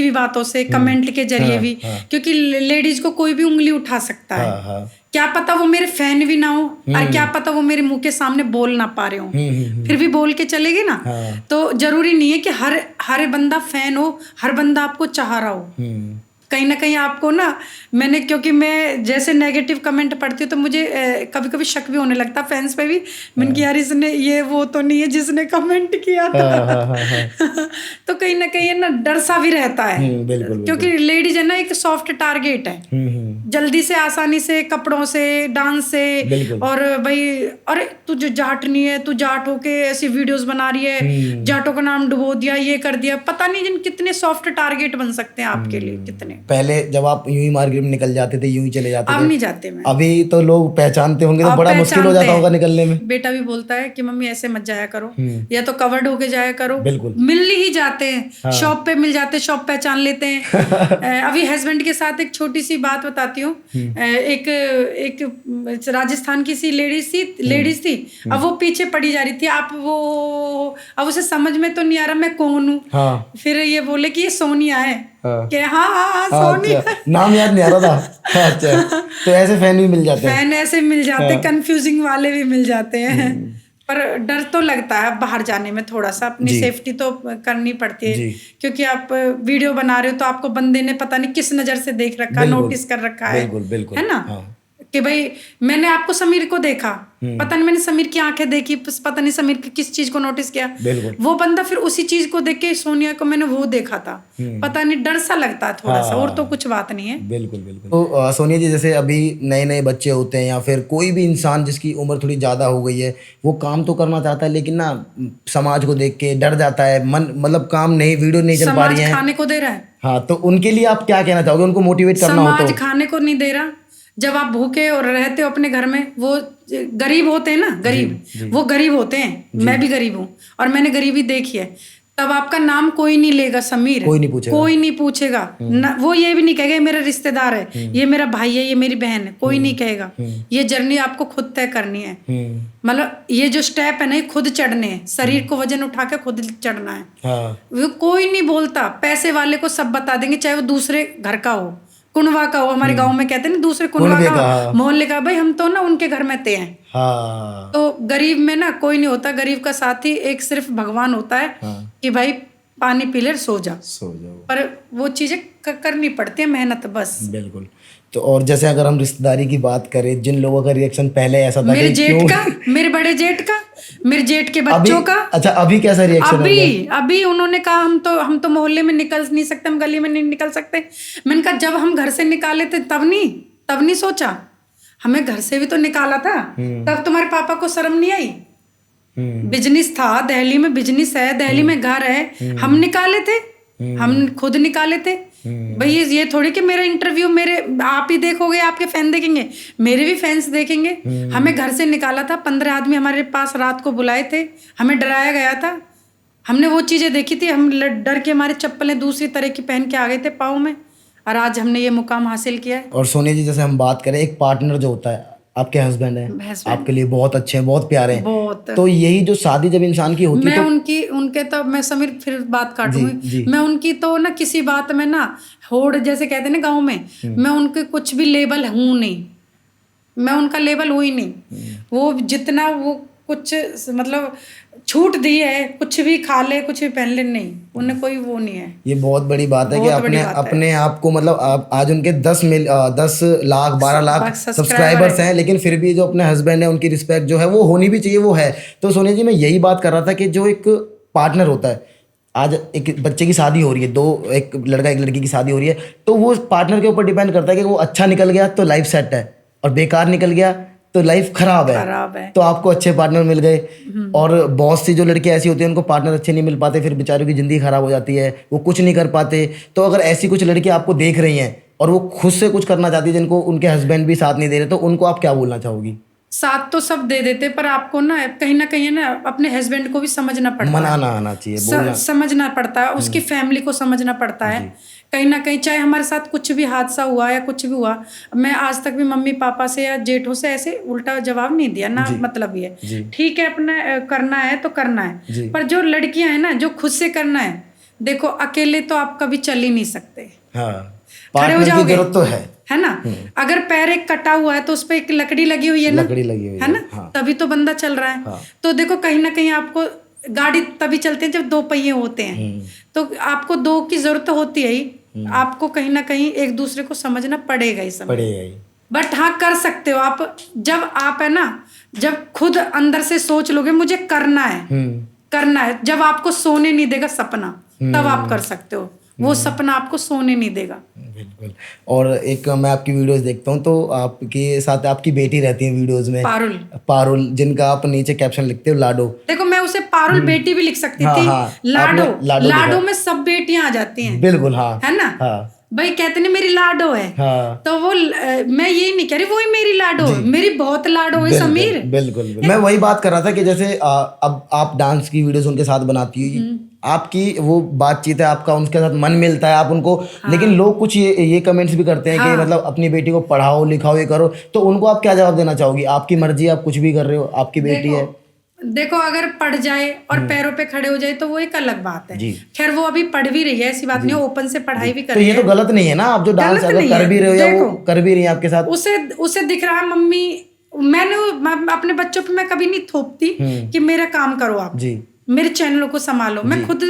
भी बातों से, कमेंट के जरिए भी, क्योंकि लेडीज को कोई भी उंगली उठा सकता है, क्या पता वो मेरे फैन भी ना हो, और क्या पता वो मेरे मुंह के सामने बोल ना पा रहे हो, फिर भी बोल के चलेगे ना, तो जरूरी नहीं है कि हर बंदा फैन हो, हर बंदा आपको चाह रहा हो। कहीं ना कहीं आपको ना, मैंने क्योंकि मैं जैसे नेगेटिव कमेंट पढ़ती हूँ तो मुझे कभी कभी शक भी होने लगता फैंस पे भी, मैंने कि यार इसने ये वो तो नहीं है जिसने कमेंट किया था। तो कहीं ना कहीं ना डर सा भी रहता है, क्योंकि लेडीज है ना एक सॉफ्ट टारगेट है, जल्दी से आसानी से कपड़ों से डांस से, और भाई अरे तुझे जाट नहीं है, तू जाट होके ऐसी वीडियोस बना रही है, जाटों का नाम डुबो दिया, ये कर दिया, पता नहीं जिन कितने सॉफ्ट टारगेट बन सकते हैं आपके लिए, कितने। पहले जब आप यूं ही मार्केट में निकल जाते थे, यूं ही चले जाते थे, अब नहीं जाते मैं, अभी तो लोग पहचानते होंगे, तो बड़ा मुश्किल हो जाता होगा निकलने में। बेटा भी बोलता है कि मम्मी ऐसे मत जाया करो, या तो कवर्ड होके जाया करो, मिल ही जाते हैं, शॉप पे मिल जाते, शॉप पहचान लेते हैं। अभी हस्बैंड के साथ एक छोटी सी बात बताती हूँ, एक राजस्थान की सी लेडीज थी, अब वो पीछे पड़ी जा रही थी, अब उसे समझ में तो नहीं आ रहा मैं कौन हूँ, फिर ये बोले कि ये सोनिया है, कि हाँ सोनिया, अच्छा, नाम याद नहीं आ रहा था। अच्छा, तो ऐसे फैन भी मिल जाते हैं, फैन ऐसे मिल जाते, कंफ्यूजिंग वाले भी मिल जाते हैं, पर डर तो लगता है बाहर जाने में, थोड़ा सा अपनी सेफ्टी तो करनी पड़ती है, क्योंकि आप वीडियो बना रहे हो तो आपको बंदे ने पता नहीं किस नजर से देख रखा, नोटिस कर रखा है, है ना, कि भाई मैंने आपको समीर को देखा, पता नहीं मैंने समीर की आंखें देखी, पता नहीं समीर की किस चीज को नोटिस किया, वो बंदा फिर उसी चीज को देख के सोनिया को मैंने वो देखा था, पता नहीं डर सा लगता है थोड़ा सा, और तो कुछ बात नहीं है। बिल्कुल। तो सोनिया जी, जैसे अभी नए बच्चे होते हैं या फिर कोई भी इंसान जिसकी उम्र थोड़ी ज्यादा हो गई है, वो काम तो करना चाहता है लेकिन ना समाज को देख के डर जाता है, मन मतलब काम नहीं, वीडियो नहीं चल पा रही है, खाने को दे रहा है, हाँ, तो उनके लिए आप क्या कहना चाहोगे, उनको मोटिवेट करना हो तो? समाज खाने को नहीं दे रहा, जब आप भूखे और रहते हो अपने घर में, वो गरीब होते हैं ना, गरीब वो गरीब होते हैं, मैं भी गरीब हूँ और मैंने गरीबी देखी है। तब आपका नाम कोई नहीं लेगा समीर, कोई नहीं पूछेगा ना, वो ये भी नहीं कहेगा ये मेरा रिश्तेदार है, ये मेरा भाई है, ये मेरी बहन है, कोई नहीं कहेगा। ये जर्नी आपको खुद तय करनी है। मतलब ये जो स्टेप है ना, ये खुद चढ़ने हैं, शरीर को वजन उठा के खुद चढ़ना है। वो कोई नहीं बोलता, पैसे वाले को सब बता देंगे, चाहे वो दूसरे घर का हो, कुंडवा का हो, हमारे गांव में कहते हैं ना दूसरे कुंडवा का, मोहल्ले का, भाई हम तो ना उनके घर में थे हैं। तो गरीब में ना कोई नहीं होता, गरीब का साथी एक सिर्फ भगवान होता है कि भाई पानी पी ले, सो जाओ। पर वो चीजें करनी पड़ती है, मेहनत बस। बिल्कुल। तो और जैसे अगर हम रिश्तेदारी की बात करें, जिन लोगों का रिएक्शन पहले ऐसा था, मेरे जेठ का, मेरे बड़े जेठ का, मेरे जेठ के बच्चों का। अच्छा, अभी कैसा रिएक्शन है? अभी उन्होंने कहा हम तो मोहल्ले में निकल नहीं सकते, हम गली में नहीं निकल सकते। मैंने कहा जब हम घर से निकाले थे तब नहीं सोचा, हमें घर से भी तो निकाला था, तब तुम्हारे पापा को शर्म नहीं आई? बिजनेस था, दिल्ली में बिजनेस है, दिल्ली में घर है, हम निकाले थे, हम खुद निकाले थे। भाई ये थोड़ी कि मेरा इंटरव्यू मेरे आप ही देखोगे, आपके फैन देखेंगे, मेरे भी फैंस देखेंगे। हमें घर से निकाला था, 15 आदमी हमारे पास रात को बुलाए थे, हमें डराया गया था, हमने वो चीजें देखी थी, हम डर के हमारे चप्पलें दूसरी तरह की पहन के आ गए थे पाँव में, और आज हमने ये मुकाम हासिल किया है। और सोनिया जी, जैसे हम बात करें, एक पार्टनर जो होता है, आपके हस्बैंड है, आपके लिए बहुत अच्छे हैं, बहुत प्यारे हैं, बहुत। तो यही जो शादी जब इंसान की होती है, मैं उनके तो मैं समीर फिर बात काटूंगी, मैं उनकी तो ना किसी बात में ना होड़ जैसे कहते हैं ना गाँव में, मैं उनके कुछ भी लेबल हूँ नहीं, मैं उनका लेबल हुई नहीं। वो जितना वो कुछ मतलब छूट दी है, कुछ भी खा ले, कुछ भी पहन ले, नहीं, उन्हें कोई वो नहीं है। ये बहुत बड़ी बात है कि अपने आप को, मतलब आप आज उनके 10 लाख 12 लाख सब्सक्राइबर्स हैं, लेकिन फिर भी जो अपने हस्बैंड है उनकी रिस्पेक्ट जो है वो होनी भी चाहिए, वो है। तो सोनिया जी, मैं यही बात कर रहा था कि जो एक पार्टनर होता है, आज एक बच्चे की शादी हो रही है, एक लड़का एक लड़की की शादी हो रही है, तो वो पार्टनर के ऊपर डिपेंड करता है कि वो अच्छा निकल गया तो लाइफ सेट है, और बेकार निकल गया तो लाइफ खराब है। तो आपको अच्छे पार्टनर मिल गए, और बहुत सी जो लड़कियां ऐसी होती हैं उनको पार्टनर अच्छे नहीं मिल पाते, फिर बेचारों की जिंदगी खराब हो जाती है, वो कुछ नहीं कर पाते। तो अगर ऐसी कुछ लड़कियां आपको देख रही हैं और वो खुद से कुछ करना चाहती है, जिनको उनके हस्बैंड भी साथ नहीं दे रहे, तो उनको आप क्या बोलना चाहोगी? साथ तो सब दे देते, पर आपको ना कहीं ना अपने हस्बैंड को भी समझना पड़ता है, मनाना आना चाहिए, समझना पड़ता है, उसकी फैमिली को समझना पड़ता है। कहीं ना कहीं चाहे हमारे साथ कुछ भी हादसा हुआ या कुछ भी हुआ, मैं आज तक भी मम्मी पापा से या जेठों से ऐसे उल्टा जवाब नहीं दिया ना, मतलब ये ठीक है, अपना करना है तो करना है। पर जो लड़कियां हैं ना, जो खुद से करना है, देखो अकेले तो आप कभी चल ही नहीं सकते, खड़े हो जाओगे, जरूरत तो है ना। अगर पैर एक कटा हुआ है तो उस पर एक लकड़ी लगी हुई है ना, है ना, तभी तो बंदा चल रहा है। तो देखो कहीं ना कहीं आपको गाड़ी तभी चलती है जब 2 पहिए होते हैं, तो आपको 2 की जरूरत होती है ही, आपको कहीं ना कहीं एक दूसरे को समझना पड़ेगा ही, बट हाँ कर सकते हो आप, जब आप है ना, जब खुद अंदर से सोच लोगे मुझे करना है, जब आपको सोने नहीं देगा सपना, तब आप कर सकते हो, वो सपना आपको सोने नहीं देगा। बिल्कुल। और एक मैं आपकी वीडियोस देखता हूँ, तो आपके साथ आपकी बेटी रहती है वीडियोस में, पारुल, जिनका आप नीचे कैप्शन लिखते हो लाडो। देखो मैं उसे पारुल बेटी भी लिख सकती थी, लाडो में सब बेटियां आ जाती हैं। बिल्कुल, हाँ, है ना, भाई कहते नहीं मेरी लाडो है, तो वो मैं ये नहीं कह रही वो ही मेरी लाडो है, मेरी बहुत लाडो है समीर। बिल्कुल। मैं वही बात कर रहा था कि जैसे अब आप डांस की वीडियोस उनके साथ बनाती हो, आपकी वो बातचीत है, आपका उनके साथ मन मिलता है, आप उनको, लेकिन लोग कुछ ये कमेंट्स भी करते हैं कि मतलब अपनी बेटी को पढ़ाओ लिखाओ ये करो, तो उनको आप क्या जवाब देना चाहोगी? आपकी मर्जी, आप कुछ भी कर रहे हो, आपकी बेटी है। देखो अगर पढ़ जाए और पैरों पे खड़े हो जाए तो वो एक अलग बात है, खैर वो अभी पढ़ भी रही है, ऐसी बात नहीं, ओपन से पढ़ाई भी कर रही है, तो ये तो गलत नहीं है ना, आप जो डांस अगर कर भी रहे हो या वो कर भी रही है आपके साथ, उसे दिख रहा है मम्मी, मैंने अपने बच्चों पे मैं कभी नहीं थोपती कि मेरा काम करो आप, मेरे चैनलों को संभालो, मैं खुद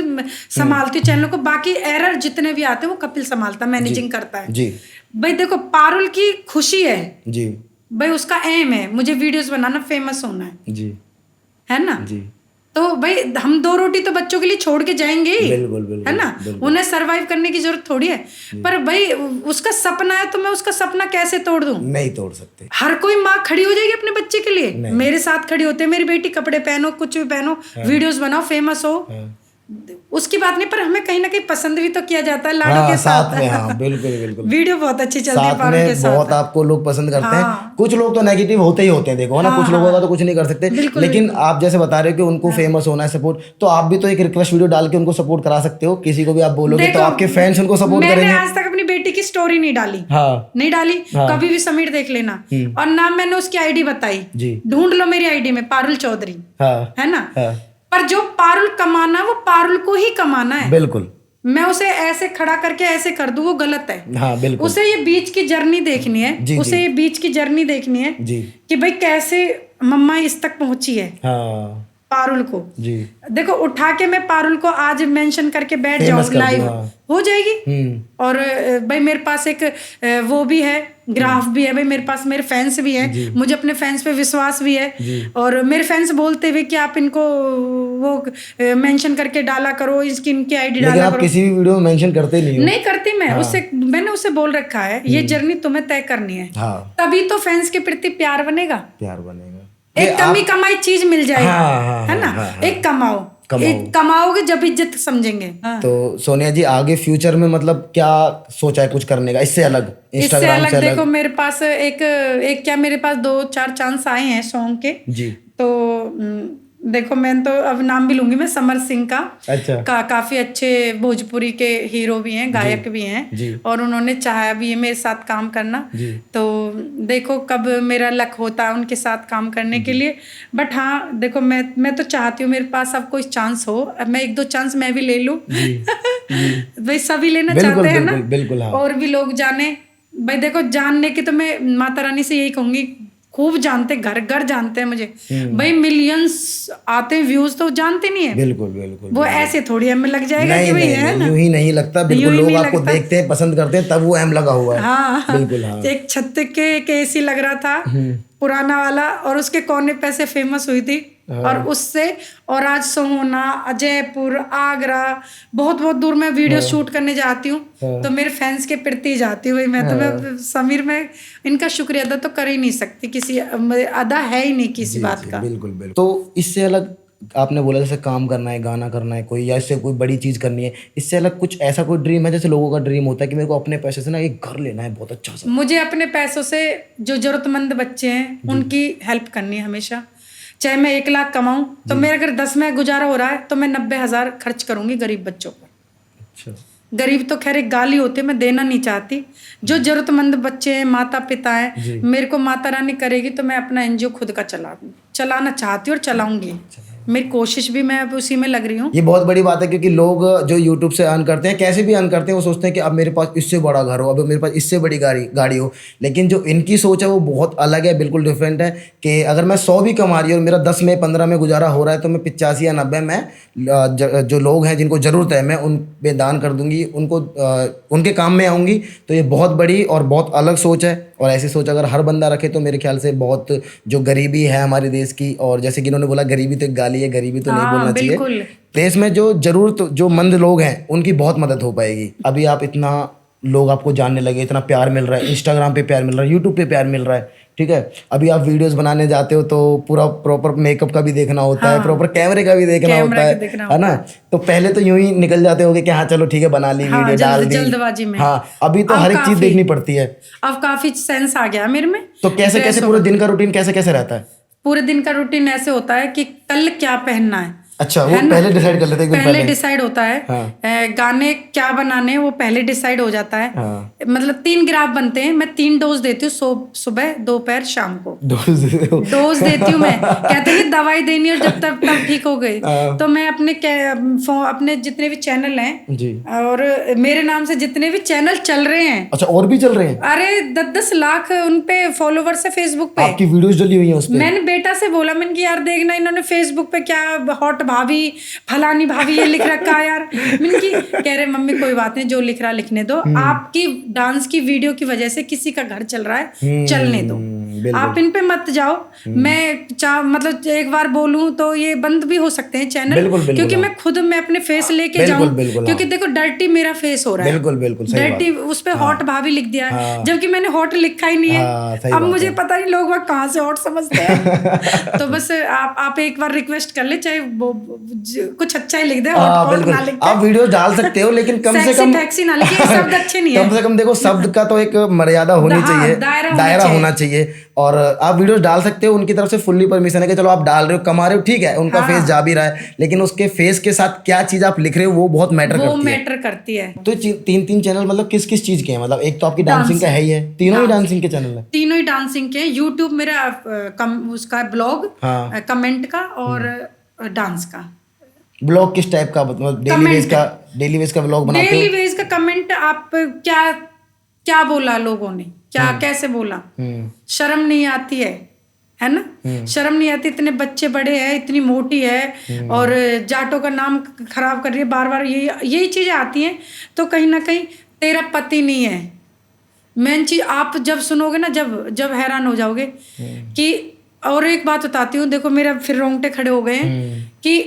संभालती हूँ चैनलों को, बाकी एरर जितने भी आते हैं वो कपिल संभालता है, मैनेजिंग करता है। भाई देखो पारुल की खुशी है भाई, उसका एम है मुझे वीडियोस बनाना, फेमस होना है ना, तो भाई हम 2 रोटी तो बच्चों के लिए छोड़ के जाएंगे ही, बिल्कुल, है ना, उन्हें सरवाइव करने की जरूरत थोड़ी है, पर भाई उसका सपना है तो मैं उसका सपना कैसे तोड़ दूं? नहीं तोड़ सकते। हर कोई माँ खड़ी हो जाएगी अपने बच्चे के लिए, मेरे साथ खड़ी होते हैं, मेरी बेटी कपड़े पहनो, कुछ भी पहनो, वीडियोस बनाओ, फेमस हो, उसकी बात नहीं, पर हमें कहीं ना कहीं पसंद भी तो किया जाता है लाडो के साथ में। हाँ बिल्कुल बिल्कुल, वीडियो बहुत अच्छी चलती है साथ पारुल के में, साथ। बहुत आपको लोग पसंद करते हैं। कुछ लोग तो नेगेटिव होते ही होते हैं, देखो है ना, कुछ लोगों का तो कुछ नहीं कर सकते, लेकिन आप जैसे बता रहे हो कि उनको फेमस होना है, सपोर्ट, तो आप भी तो एक रिक्वेस्ट वीडियो डाल के उनको सपोर्ट करा सकते हो। किसी को भी आप बोलोगे तो आपके फैंस उनको सपोर्ट करेंगे। मैंने आज तक अपनी बेटी की स्टोरी नहीं डाली, नहीं डाली, कभी भी समीर देख लेना, और ना मैंने उसकी आईडी बताई, ढूंढ लो मेरी आईडी में, पारुल चौधरी, है ना। पर जो पारुल कमाना, वो पारुल को ही कमाना है। बिल्कुल, मैं उसे ऐसे खड़ा करके ऐसे कर दूं, वो गलत है। हाँ बिल्कुल, उसे ये बीच की जर्नी देखनी है, उसे ये बीच की जर्नी देखनी है कि भाई कैसे मम्मा इस तक पहुंची है। हाँ। पारुल को जी देखो, उठा के मैं पारुल को आज मेंशन करके बैठ जाऊं, लाइव हो जाएगी। और भाई मेरे पास एक वो भी है, ग्राफ भी है भाई मेरे पास, मेरे फैंस भी हैं, मुझे अपने फैंस पे विश्वास भी है, और मेरे फैंस बोलते हुए कि आप इनको वो मेंशन करके डाला करो, इसकी इनकी आईडी डाला करो। किसी भी वीडियो में मेंशन करते नहीं हो? नहीं करती मैं। मैंने उसे बोल रखा है, ये जर्नी तुम्हें तय करनी है, तभी तो फैंस के प्रति प्यार बनेगा। एक कमी कमाई चीज मिल जाएगी, है ना। एक कमाओगे जब इज्जत समझेंगे। तो सोनिया जी, आगे फ्यूचर में मतलब क्या सोचा है कुछ करने का, इससे अलग, इंस्टाग्राम से अलग? देखो मेरे पास एक क्या, मेरे पास 2-4 चांस आए हैं सॉन्ग के जी। तो देखो, मैं तो अब नाम भी लूंगी मैं, समर सिंह का। अच्छा। काफी अच्छे भोजपुरी के हीरो भी हैं, गायक भी हैं, और उन्होंने चाहा भी है मेरे साथ काम करना। तो देखो कब मेरा लक होता है उनके साथ काम करने के लिए। बट हाँ देखो, मैं तो चाहती हूँ मेरे पास अब कोई चांस हो, अब मैं 1-2 चांस मैं भी ले लूँ। भाई सभी लेना चाहते हैं ना, बिल्कुल, हाँ। और भी लोग जाने भाई, देखो जानने की तो मैं माता रानी से यही कहूंगी, खूब जानते, घर घर जानते हैं मुझे भाई, मिलियंस आते हैं व्यूज, तो जानते नहीं है। बिल्कुल बिल्कुल, वो ऐसे थोड़ी हमें लग जाएगा कि भाई है ना, यूं ही नहीं लगता, बिल्कुल। लोग आपको देखते हैं, पसंद करते हैं, तब वो एम लगा हुआ है। हाँ बिल्कुल, हाँ। एक छत के एसी लग रहा था पुराना वाला, और उसके कोने पे से फेमस हुई थी, और उससे, और आज सोहना, जयपुर, आगरा, बहुत बहुत दूर मैं वीडियो शूट करने जाती हूँ, तो मेरे फैंस के प्रति जाती हूँ भाई मैं। तो मैं समीर में इनका शुक्रिया अदा तो कर ही नहीं सकती, किसी अदा है ही नहीं किसी बात का। बिल्कुल बिल्कुल। तो इससे अलग आपने बोला जैसे काम करना है, गाना करना है कोई, या इससे कोई बड़ी चीज करनी है, इससे अलग कुछ ऐसा कोई ड्रीम है? जैसे लोगों का ड्रीम होता है कि मेरे को अपने पैसे से ना एक घर लेना है बहुत अच्छा सा। मुझे अपने पैसों से जो जरूरतमंद बच्चे हैं उनकी हेल्प करनी है हमेशा। चाहे मैं 1 लाख कमाऊं, तो मेरा अगर 10 में गुजारा हो रहा है, तो मैं 90,000 खर्च करूंगी गरीब बच्चों पर। अच्छा। गरीब तो खैर एक गाली होती है, मैं देना नहीं चाहती। जो जरूरतमंद बच्चे हैं, माता पिता हैं, मेरे को माता रानी करेगी तो मैं अपना एनजीओ खुद का चलाना चाहती हूँ, और चलाऊंगी। मेरी कोशिश भी मैं अब उसी में लग रही हूँ। ये बहुत बड़ी बात है, क्योंकि लोग जो यूट्यूब से अर्न करते हैं, कैसे भी अर्न करते हैं, वो सोचते हैं कि अब मेरे पास इससे बड़ा घर हो, अब मेरे पास इससे बड़ी गाड़ी हो। लेकिन जो इनकी सोच है वो बहुत अलग है, बिल्कुल डिफरेंट है, कि अगर मैं 100 भी कमा रही हूँ और मेरा 10 में 15 में गुजारा हो रहा है, तो मैं 85 या 90 में जो लोग हैं जिनको ज़रूरत है, मैं उन पे दान कर दूंगी, उनको उनके काम में आऊँगी। तो ये बहुत बड़ी और बहुत अलग सोच है, और ऐसी सोच अगर हर बंदा रखे तो मेरे ख्याल से बहुत, जो गरीबी है हमारे देश की, और जैसे कि इन्होंने बोला गरीबी तो एक गाली है, गरीबी तो नहीं बोलना चाहिए। देश में जो जरूरत, जो मंद लोग हैं, उनकी बहुत मदद हो पाएगी। अभी आप इतना लोग आपको जानने लगे, इतना प्यार मिल रहा है, इंस्टाग्राम पे प्यार मिल रहा है, यूट्यूब पे प्यार मिल रहा है, ठीक है। अभी आप वीडियोस बनाने जाते हो तो पूरा प्रॉपर मेकअप का भी देखना होता है, प्रॉपर कैमरे का भी देखना होता है ना। तो पहले तो यूं ही निकल जाते होगे कि हाँ चलो ठीक है, बना ली, वीडियो डाल दी, जल्दबाजी में। हाँ, अभी तो हर एक चीज देखनी पड़ती है। अब काफी सेंस आ गया मेरे में। तो कैसे पूरे दिन का रूटीन कैसे रहता है? पूरे दिन का रूटीन ऐसे होता है कि कल क्या पहनना है। अच्छा, वो पहले डिसाइड कर लेते हैं? पहले डिसाइड होता है। हाँ। गाने क्या बनाने वो पहले डिसाइड हो जाता है। हाँ। मतलब 3 ग्राफ बनते हैं, मैं 3 डोज देती हूँ, सुबह, दोपहर, शाम को। डोज देती हूँ मैं। कहते हैं दवाई देनी और जब तब ठीक हो गए। तो मैं अपने जितने भी चैनल हैं जी, और मेरे नाम से जितने भी चैनल चल रहे हैं। अच्छा, और भी चल रहे हैं? अरे 10-10 लाख उनपे फॉलोवर्स है फेसबुक पे। आपकी वीडियोस डली हुई हैं उस पे? मैंने बेटा से बोला, मैंने कि यार देखना इन्होंने फेसबुक पे क्या हॉट भाभी, फलानी भाभी ये लिख रखा है यार। मैंने कि कह रहे मम्मी कोई बात नहीं, जो लिख रहा लिखने दो, आपकी डांस की वीडियो की वजह से किसी का घर चल रहा है, चलने दो। आप इन पे मत जाओ। मैं मतलब एक बार बोलूं तो ये बंद भी हो सकते हैं चैनल, क्योंकि मैं खुद मैं अपने फेस लेके जाऊं, क्योंकि देखो डर्टी मेरा फेस हो रहा है, बिल्कुल डर्टी, उस पे हॉट भाभी लिख दिया है, जबकि मैंने हॉट लिखा ही नहीं है। अब मुझे पता नहीं लोग वह कहाँ से हॉट समझते हैं। तो बस आप एक बार रिक्वेस्ट कर ले, चाहे कुछ अच्छा ही लिख दे, हॉट ना लिख दे। आप वीडियो डाल सकते हो, लेकिन कम से कम टैक्सी ना लिखिए, शब्द अच्छे नहीं है। कम से कम देखो शब्द का तो एक मर्यादा होनी चाहिए, दायरा होना चाहिए। और आप वीडियो डाल सकते हो, उनकी तरफ से फुल्ली परमिशन है कि चलो आप डाल रहे हो, कमा रहे हो, ठीक है, उनका फेस जा भी रहा है, लेकिन उसके फेस के साथ क्या चीज आप लिख रहे हो वो बहुत मैटर करती है। तो तीन चैनल मतलब किस किस चीज के हैं? मतलब एक तो आपकी डांसिंग का है ही है, तीनों ही डांसिंग के चैनल है? तीनों ही डांसिंग के। यूट्यूब मेरा उसका ब्लॉग, कमेंट का और डांस का। ब्लॉग किस टाइप का? मतलब डेली वेज का ब्लॉग बनाते हो? डेली वेज का कमेंट, आप क्या बोला लोगों ने, क्या कैसे बोला, शर्म नहीं आती है ना? शर्म नहीं आती, इतने बच्चे बड़े हैं, इतनी मोटी है और जाटों का नाम खराब कर रही है, बार बार यही चीजें आती हैं। तो कहीं ना कहीं तेरा पति नहीं है, मेन चीज आप जब सुनोगे ना, जब हैरान हो जाओगे कि। और एक बात बताती हूँ, देखो मेरा फिर रोंगटे खड़े हो गए हैं कि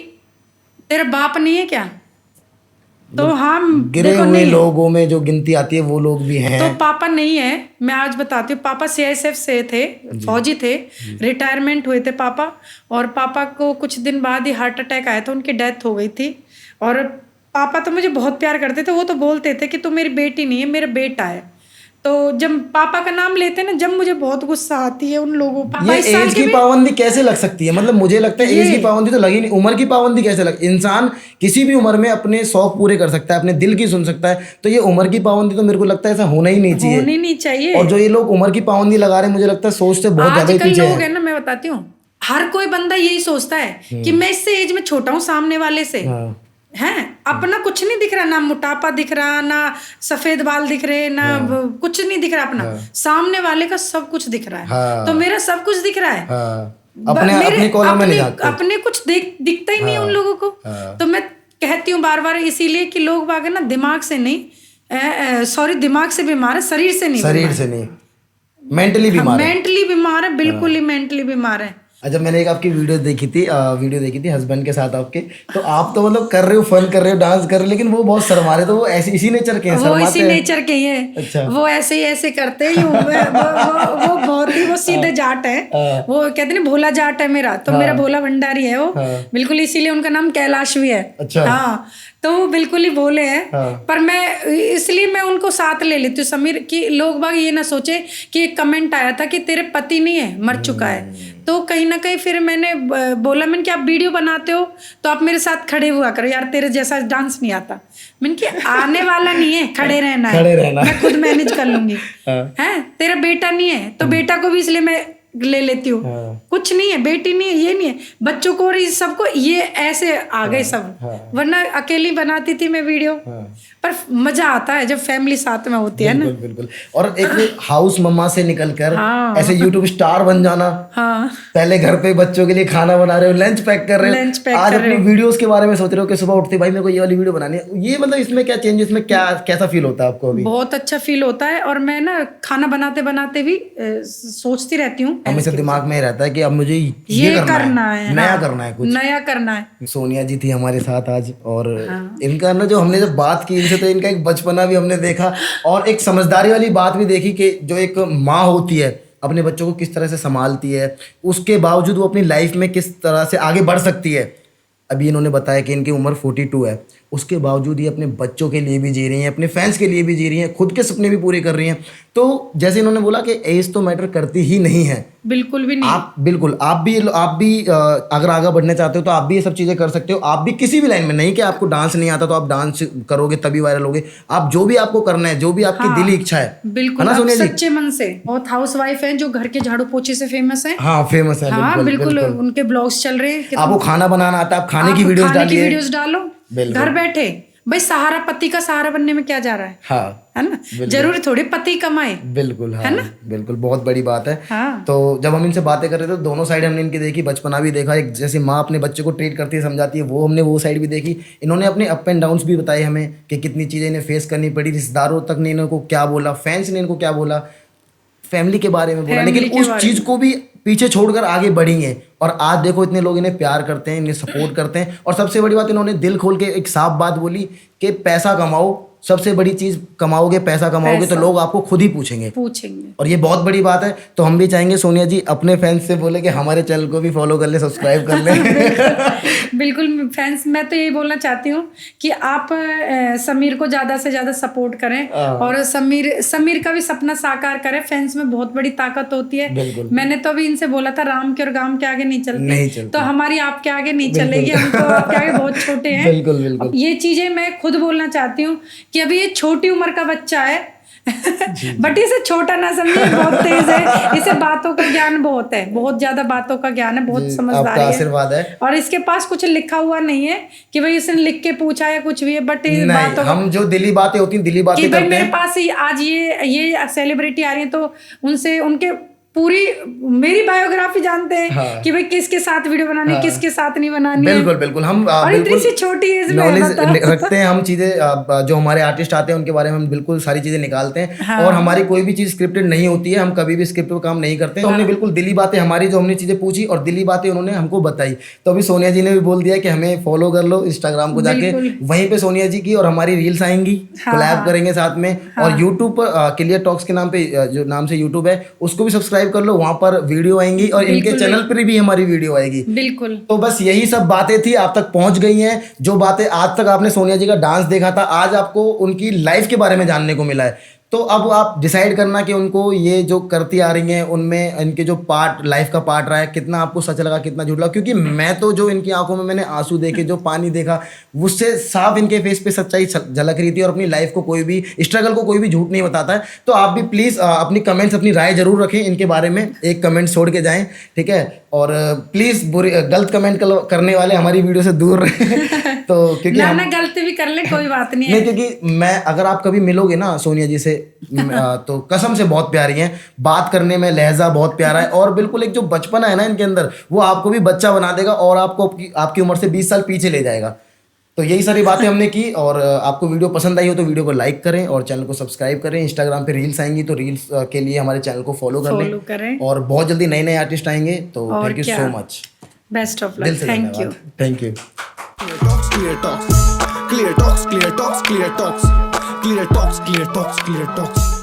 तेरा बाप नहीं है क्या? तो हम गिरे हुए लोगों में जो गिनती आती है वो लोग भी हैं। तो पापा नहीं है, मैं आज बताती हूँ। पापा CISF से थे, फौजी थे, रिटायरमेंट हुए थे पापा। और पापा को कुछ दिन बाद ही हार्ट अटैक आया था, उनकी डेथ हो गई थी। और पापा तो मुझे बहुत प्यार करते थे, वो तो बोलते थे कि तू मेरी बेटी नहीं है, मेरा बेटा है। तो जब पापा का नाम लेते हैं ना, जब मुझे बहुत गुस्सा आती है उन लोगों पर। ये एज की पाबंदी कैसे लग सकती है? मतलब मुझे लगता है एज की पाबंदी तो लगी नहीं, उम्र की पाबंदी कैसे लग? इंसान किसी भी उम्र में अपने शौक पूरे कर सकता है, अपने दिल की सुन सकता है, तो ये उम्र की पाबंदी तो मेरे को लगता है ऐसा होना ही नहीं चाहिए, होनी नहीं चाहिए। और जो ये लोग उम्र की पाबंदी लगा रहे हैं, मुझे लगता है सोच से बहुत ज्यादा पीछे लोग है ना। मैं बताती हूँ, हर कोई बंदा यही सोचता है कि मैं इससे एज में छोटा हूँ सामने वाले से, हैं। अपना कुछ नहीं दिख रहा, ना मोटापा दिख रहा, ना सफेद बाल दिख रहे, ना कुछ नहीं दिख रहा अपना। सामने वाले का सब कुछ दिख रहा है। तो मेरा सब कुछ दिख रहा है, अपने कुछ दिखता ही नहीं उन लोगों को। तो मैं कहती हूँ बार बार इसीलिए कि लोग बाग ना दिमाग से नहीं, सॉरी, दिमाग से बीमार है, शरीर से नहीं, मेंटली बीमार है, बिल्कुल ही मेंटली बीमार है। अच्छा, मैंने एक आपकी वीडियो देखी थी हस्बैंड के साथ आपके, तो आप तो मतलब कर रहे हो, फन कर रहे हो, डांस कर रहे हो, लेकिन वो बहुत शर्मा रहे, तो वो ऐसे इसी नेचर के हैं? वो इसी नेचर के ही हैं। अच्छा। वो ऐसे ही ऐसे करते हैं। वो बहुत ही, वो सीधे जाट है। वो कहते हैं भोला जाट है मेरा, तो मेरा भोला भंडारी है वो, बिल्कुल, इसीलिए उनका नाम कैलाश भी है। अच्छा। हाँ, तो वो बिल्कुल ही भोले हैं। पर मैं इसलिए मैं उनको साथ ले लेती हूँ समीर, कि लोग बाग ये ना सोचे कि एक कमेंट आया था कि तेरे पति नहीं है, मर चुका है। तो कहीं ना कहीं फिर मैंने बोला, मैंने कि आप वीडियो बनाते हो तो आप मेरे साथ खड़े हुआ करो यार, तेरे जैसा डांस नहीं आता। मैंने कि आने वाला नहीं है, खड़े रहना है, मैं खुद मैनेज कर लूंगी। है, तेरा बेटा नहीं है तो बेटा को भी इसलिए मैं ले लेती हूँ। कुछ नहीं है, बेटी नहीं है, ये नहीं है, बच्चों को और सबको ये ऐसे आ गए सब। वरना अकेली बनाती थी मैं वीडियो। पर मजा आता है जब फैमिली साथ में होती है ना। बिल्कुल। और एक हाउस मम्मा से निकलकर ऐसे यूट्यूब स्टार बन जाना। पहले घर पे बच्चों के लिए खाना बना रहे हो, लंच पैक कर रहे हो, आज अपनी वीडियोस के बारे में सोच रहे हो कि सुबह उठते भाई मेरे को ये वाली वीडियो बनानी है। ये मतलब इसमें क्या चेंजेस में कैसा फील होता है आपको अभी? बहुत अच्छा फील होता है। और मैं ना खाना बनाते बनाते भी सोचती रहती हूँ, हमेशा दिमाग में रहता है कि अब मुझे ये करना है, नया करना है, कुछ नया करना है। सोनिया जी थी हमारे साथ आज, और इनका ना जो हमने जब बात की इनसे, तो इनका एक बचपना भी हमने देखा और एक समझदारी वाली बात भी देखी कि जो एक माँ होती है अपने बच्चों को किस तरह से संभालती है, उसके बावजूद वो अपनी लाइफ में किस तरह से आगे बढ़ सकती है। अभी इन्होंने बताया कि इनकी उम्र 42 है, उसके बावजूद ये अपने बच्चों के लिए भी जी रही हैं, अपने फैंस के लिए भी जी रही हैं, खुद के सपने भी पूरे कर रही हैं। तो जैसे इन्होंने बोला कि एज तो मैटर करती ही नहीं है, बिल्कुल भी नहीं। आप भी अगर आगे बढ़ना चाहते हो तो आप भी ये सब चीज़ें कर सकते हो। आप भी किसी भी लाइन में, नहीं कि आपको डांस नहीं आता तो आप डांस करोगे तभी वायरल होगे। आप जो भी आपको करना है, जो भी आपकी दिली इच्छा है, बिल्कुल, आप सच्चे मन से। बहुत हाउस वाइफ हैं जो घर के झाड़ू पोछे से फेमस है। हाँ, फेमस है। हाँ, बिल्कुल, उनके ब्लॉग्स चल रहे हैं। आपको खाना बनाना आता है, आप खाने की वीडियोस डालो घर बैठे। भाई सहारा, पति का सहारा बनने में क्या जा रहा है? हाँ, है ना, जरूरी थोड़ी पति कमाए। बिल्कुल, हाँ, है ना, बिल्कुल, बहुत बड़ी बात है। हाँ। तो जब हम इनसे बातें कर रहे थे तो दोनों साइड हमने इनकी देखी, बचपना भी देखा, एक जैसे माँ अपने बच्चे को ट्रीट करती है, समझाती है, वो हमने वो साइड भी देखी। इन्होंने अपने अप एंड डाउन्स भी बताए हमें कि कितनी चीज़ें इन्हें फेस करनी पड़ी, रिश्तेदारों तक ने इनको क्या बोला, फैंस ने इनको क्या बोला, फैमिली के बारे में बोला, Family लेकिन के उस बारे चीज में। को भी पीछे छोड़कर आगे बढ़ी हैं और आज देखो इतने लोग इन्हें प्यार करते हैं, इन्हें सपोर्ट करते हैं। और सबसे बड़ी बात, इन्होंने दिल खोल के एक साफ बात बोली कि पैसा कमाओ, सबसे बड़ी चीज कमाओगे, पैसा कमाओगे तो लोग आपको खुद ही पूछेंगे। और ये बहुत बड़ी बात है। तो हम भी चाहेंगे सोनिया जी अपने फैंस से बोले कि हमारे चैनल को भी फॉलो कर ले, सब्सक्राइब कर ले। बिल्कुल फैंस, मैं तो यही बोलना चाहती हूँ कि आप समीर को ज्यादा से ज्यादा सपोर्ट करें और समीर का भी सपना साकार करें। फैंस में बहुत बड़ी ताकत होती है। मैंने तो अभी इनसे बोला था राम के और गाम के आगे नहीं चलती, तो हमारी आपके आगे नहीं चलेगी, हम तो आपके आगे बहुत छोटे हैं। बिल्कुल। ये चीजें मैं खुद बोलना चाहती हूँ कि अभी ये छोटी उम्र का बच्चा है बट इसे छोटा ना समझिए, बहुत तेज है, इसे बातों का ज्ञान बहुत है, बहुत ज्यादा बातों का ज्ञान है, बहुत समझदार है। आशीर्वाद है। और इसके पास कुछ लिखा हुआ नहीं है कि भाई इसने लिख के पूछा या कुछ भी है, बट बातों हम जो दिली बातें होती हैं दिली बातें करते हैं। मेरे पास ही आज ये सेलिब्रिटी आ रही है तो उनसे उनके पूरी मेरी बायोग्राफी जानते हैं कि भाई किसके साथ वीडियो बनानी है, किसके साथ नहीं बनानी है। बिल्कुल हम और इतनी सी छोटी एज में नॉलेज रखते हैं हम। चीजें जो हमारे आर्टिस्ट आते हैं उनके बारे में हम बिल्कुल सारी चीजें निकालते हैं। और हमारी कोई भी चीज स्क्रिप्टेड नहीं होती है, हम कभी भी स्क्रिप्ट पे काम नहीं करते। तो हमने बिल्कुल दिली बातें, हमारी जो हमने चीजें पूछी और दिली बातें उन्होंने हमको बताई। तो अभी सोनिया जी ने भी बोल दिया कि हमें फॉलो कर लो इंस्टाग्राम को जाके, वहीं पे सोनिया जी की और हमारी रील्स आएंगी, कोलैब करेंगे साथ में। और यूट्यूब क्लियर टॉक्स के नाम पे, जो नाम से यूट्यूब है, उसको भी सब्सक्राइब कर लो, वहां पर वीडियो आएंगी और इनके चैनल पर भी हमारी वीडियो आएगी। बिल्कुल। तो बस यही सब बातें थी, आप तक पहुंच गई हैं। जो बातें आज तक आपने सोनिया जी का डांस देखा था, आज आपको उनकी लाइफ के बारे में जानने को मिला है। तो अब आप डिसाइड करना कि उनको ये जो करती आ रही हैं उनमें इनके जो पार्ट, लाइफ का पार्ट रहा है, कितना आपको सच लगा, कितना झूठ लगा। क्योंकि मैं तो जो इनकी आंखों में मैंने आंसू देखे, जो पानी देखा, उससे साफ इनके फेस पे सच्चाई झलक रही थी। और अपनी लाइफ को कोई भी स्ट्रगल को कोई भी झूठ नहीं बताता है। तो आप भी प्लीज़ अपनी कमेंट्स, अपनी राय जरूर रखें इनके बारे में, एक कमेंट छोड़ के जाएं, ठीक है। और प्लीज़ गलत कमेंट करने वाले हमारी वीडियो से दूर रहें। तो क्योंकि ना गलती भी कर ले कोई बात नहीं है। क्योंकि मैं, अगर आप कभी मिलोगे ना सोनिया जी से, तो कसम से बहुत प्यारी हैं, बात करने में लहजा बहुत प्यारा है। और बिल्कुल एक जो बचपना है ना इनके अंदर, वो आपको भी बच्चा बना देगा और आपको आपकी उम्र से 20 साल पीछे ले जाएगा। तो यही सारी बातें हमने की। और आपको वीडियो पसंद आई हो तो वीडियो को लाइक करें और चैनल को सब्सक्राइब करें। इंस्टाग्राम पे रील्स आएंगी तो रील्स के लिए हमारे चैनल को फॉलो करें। और बहुत जल्दी नए नए आर्टिस्ट आएंगे। तो thank you so much, best of luck, thank you. Clear talks, clear talks, clear talks, clear talks, clear talks, clear talks, clear talks.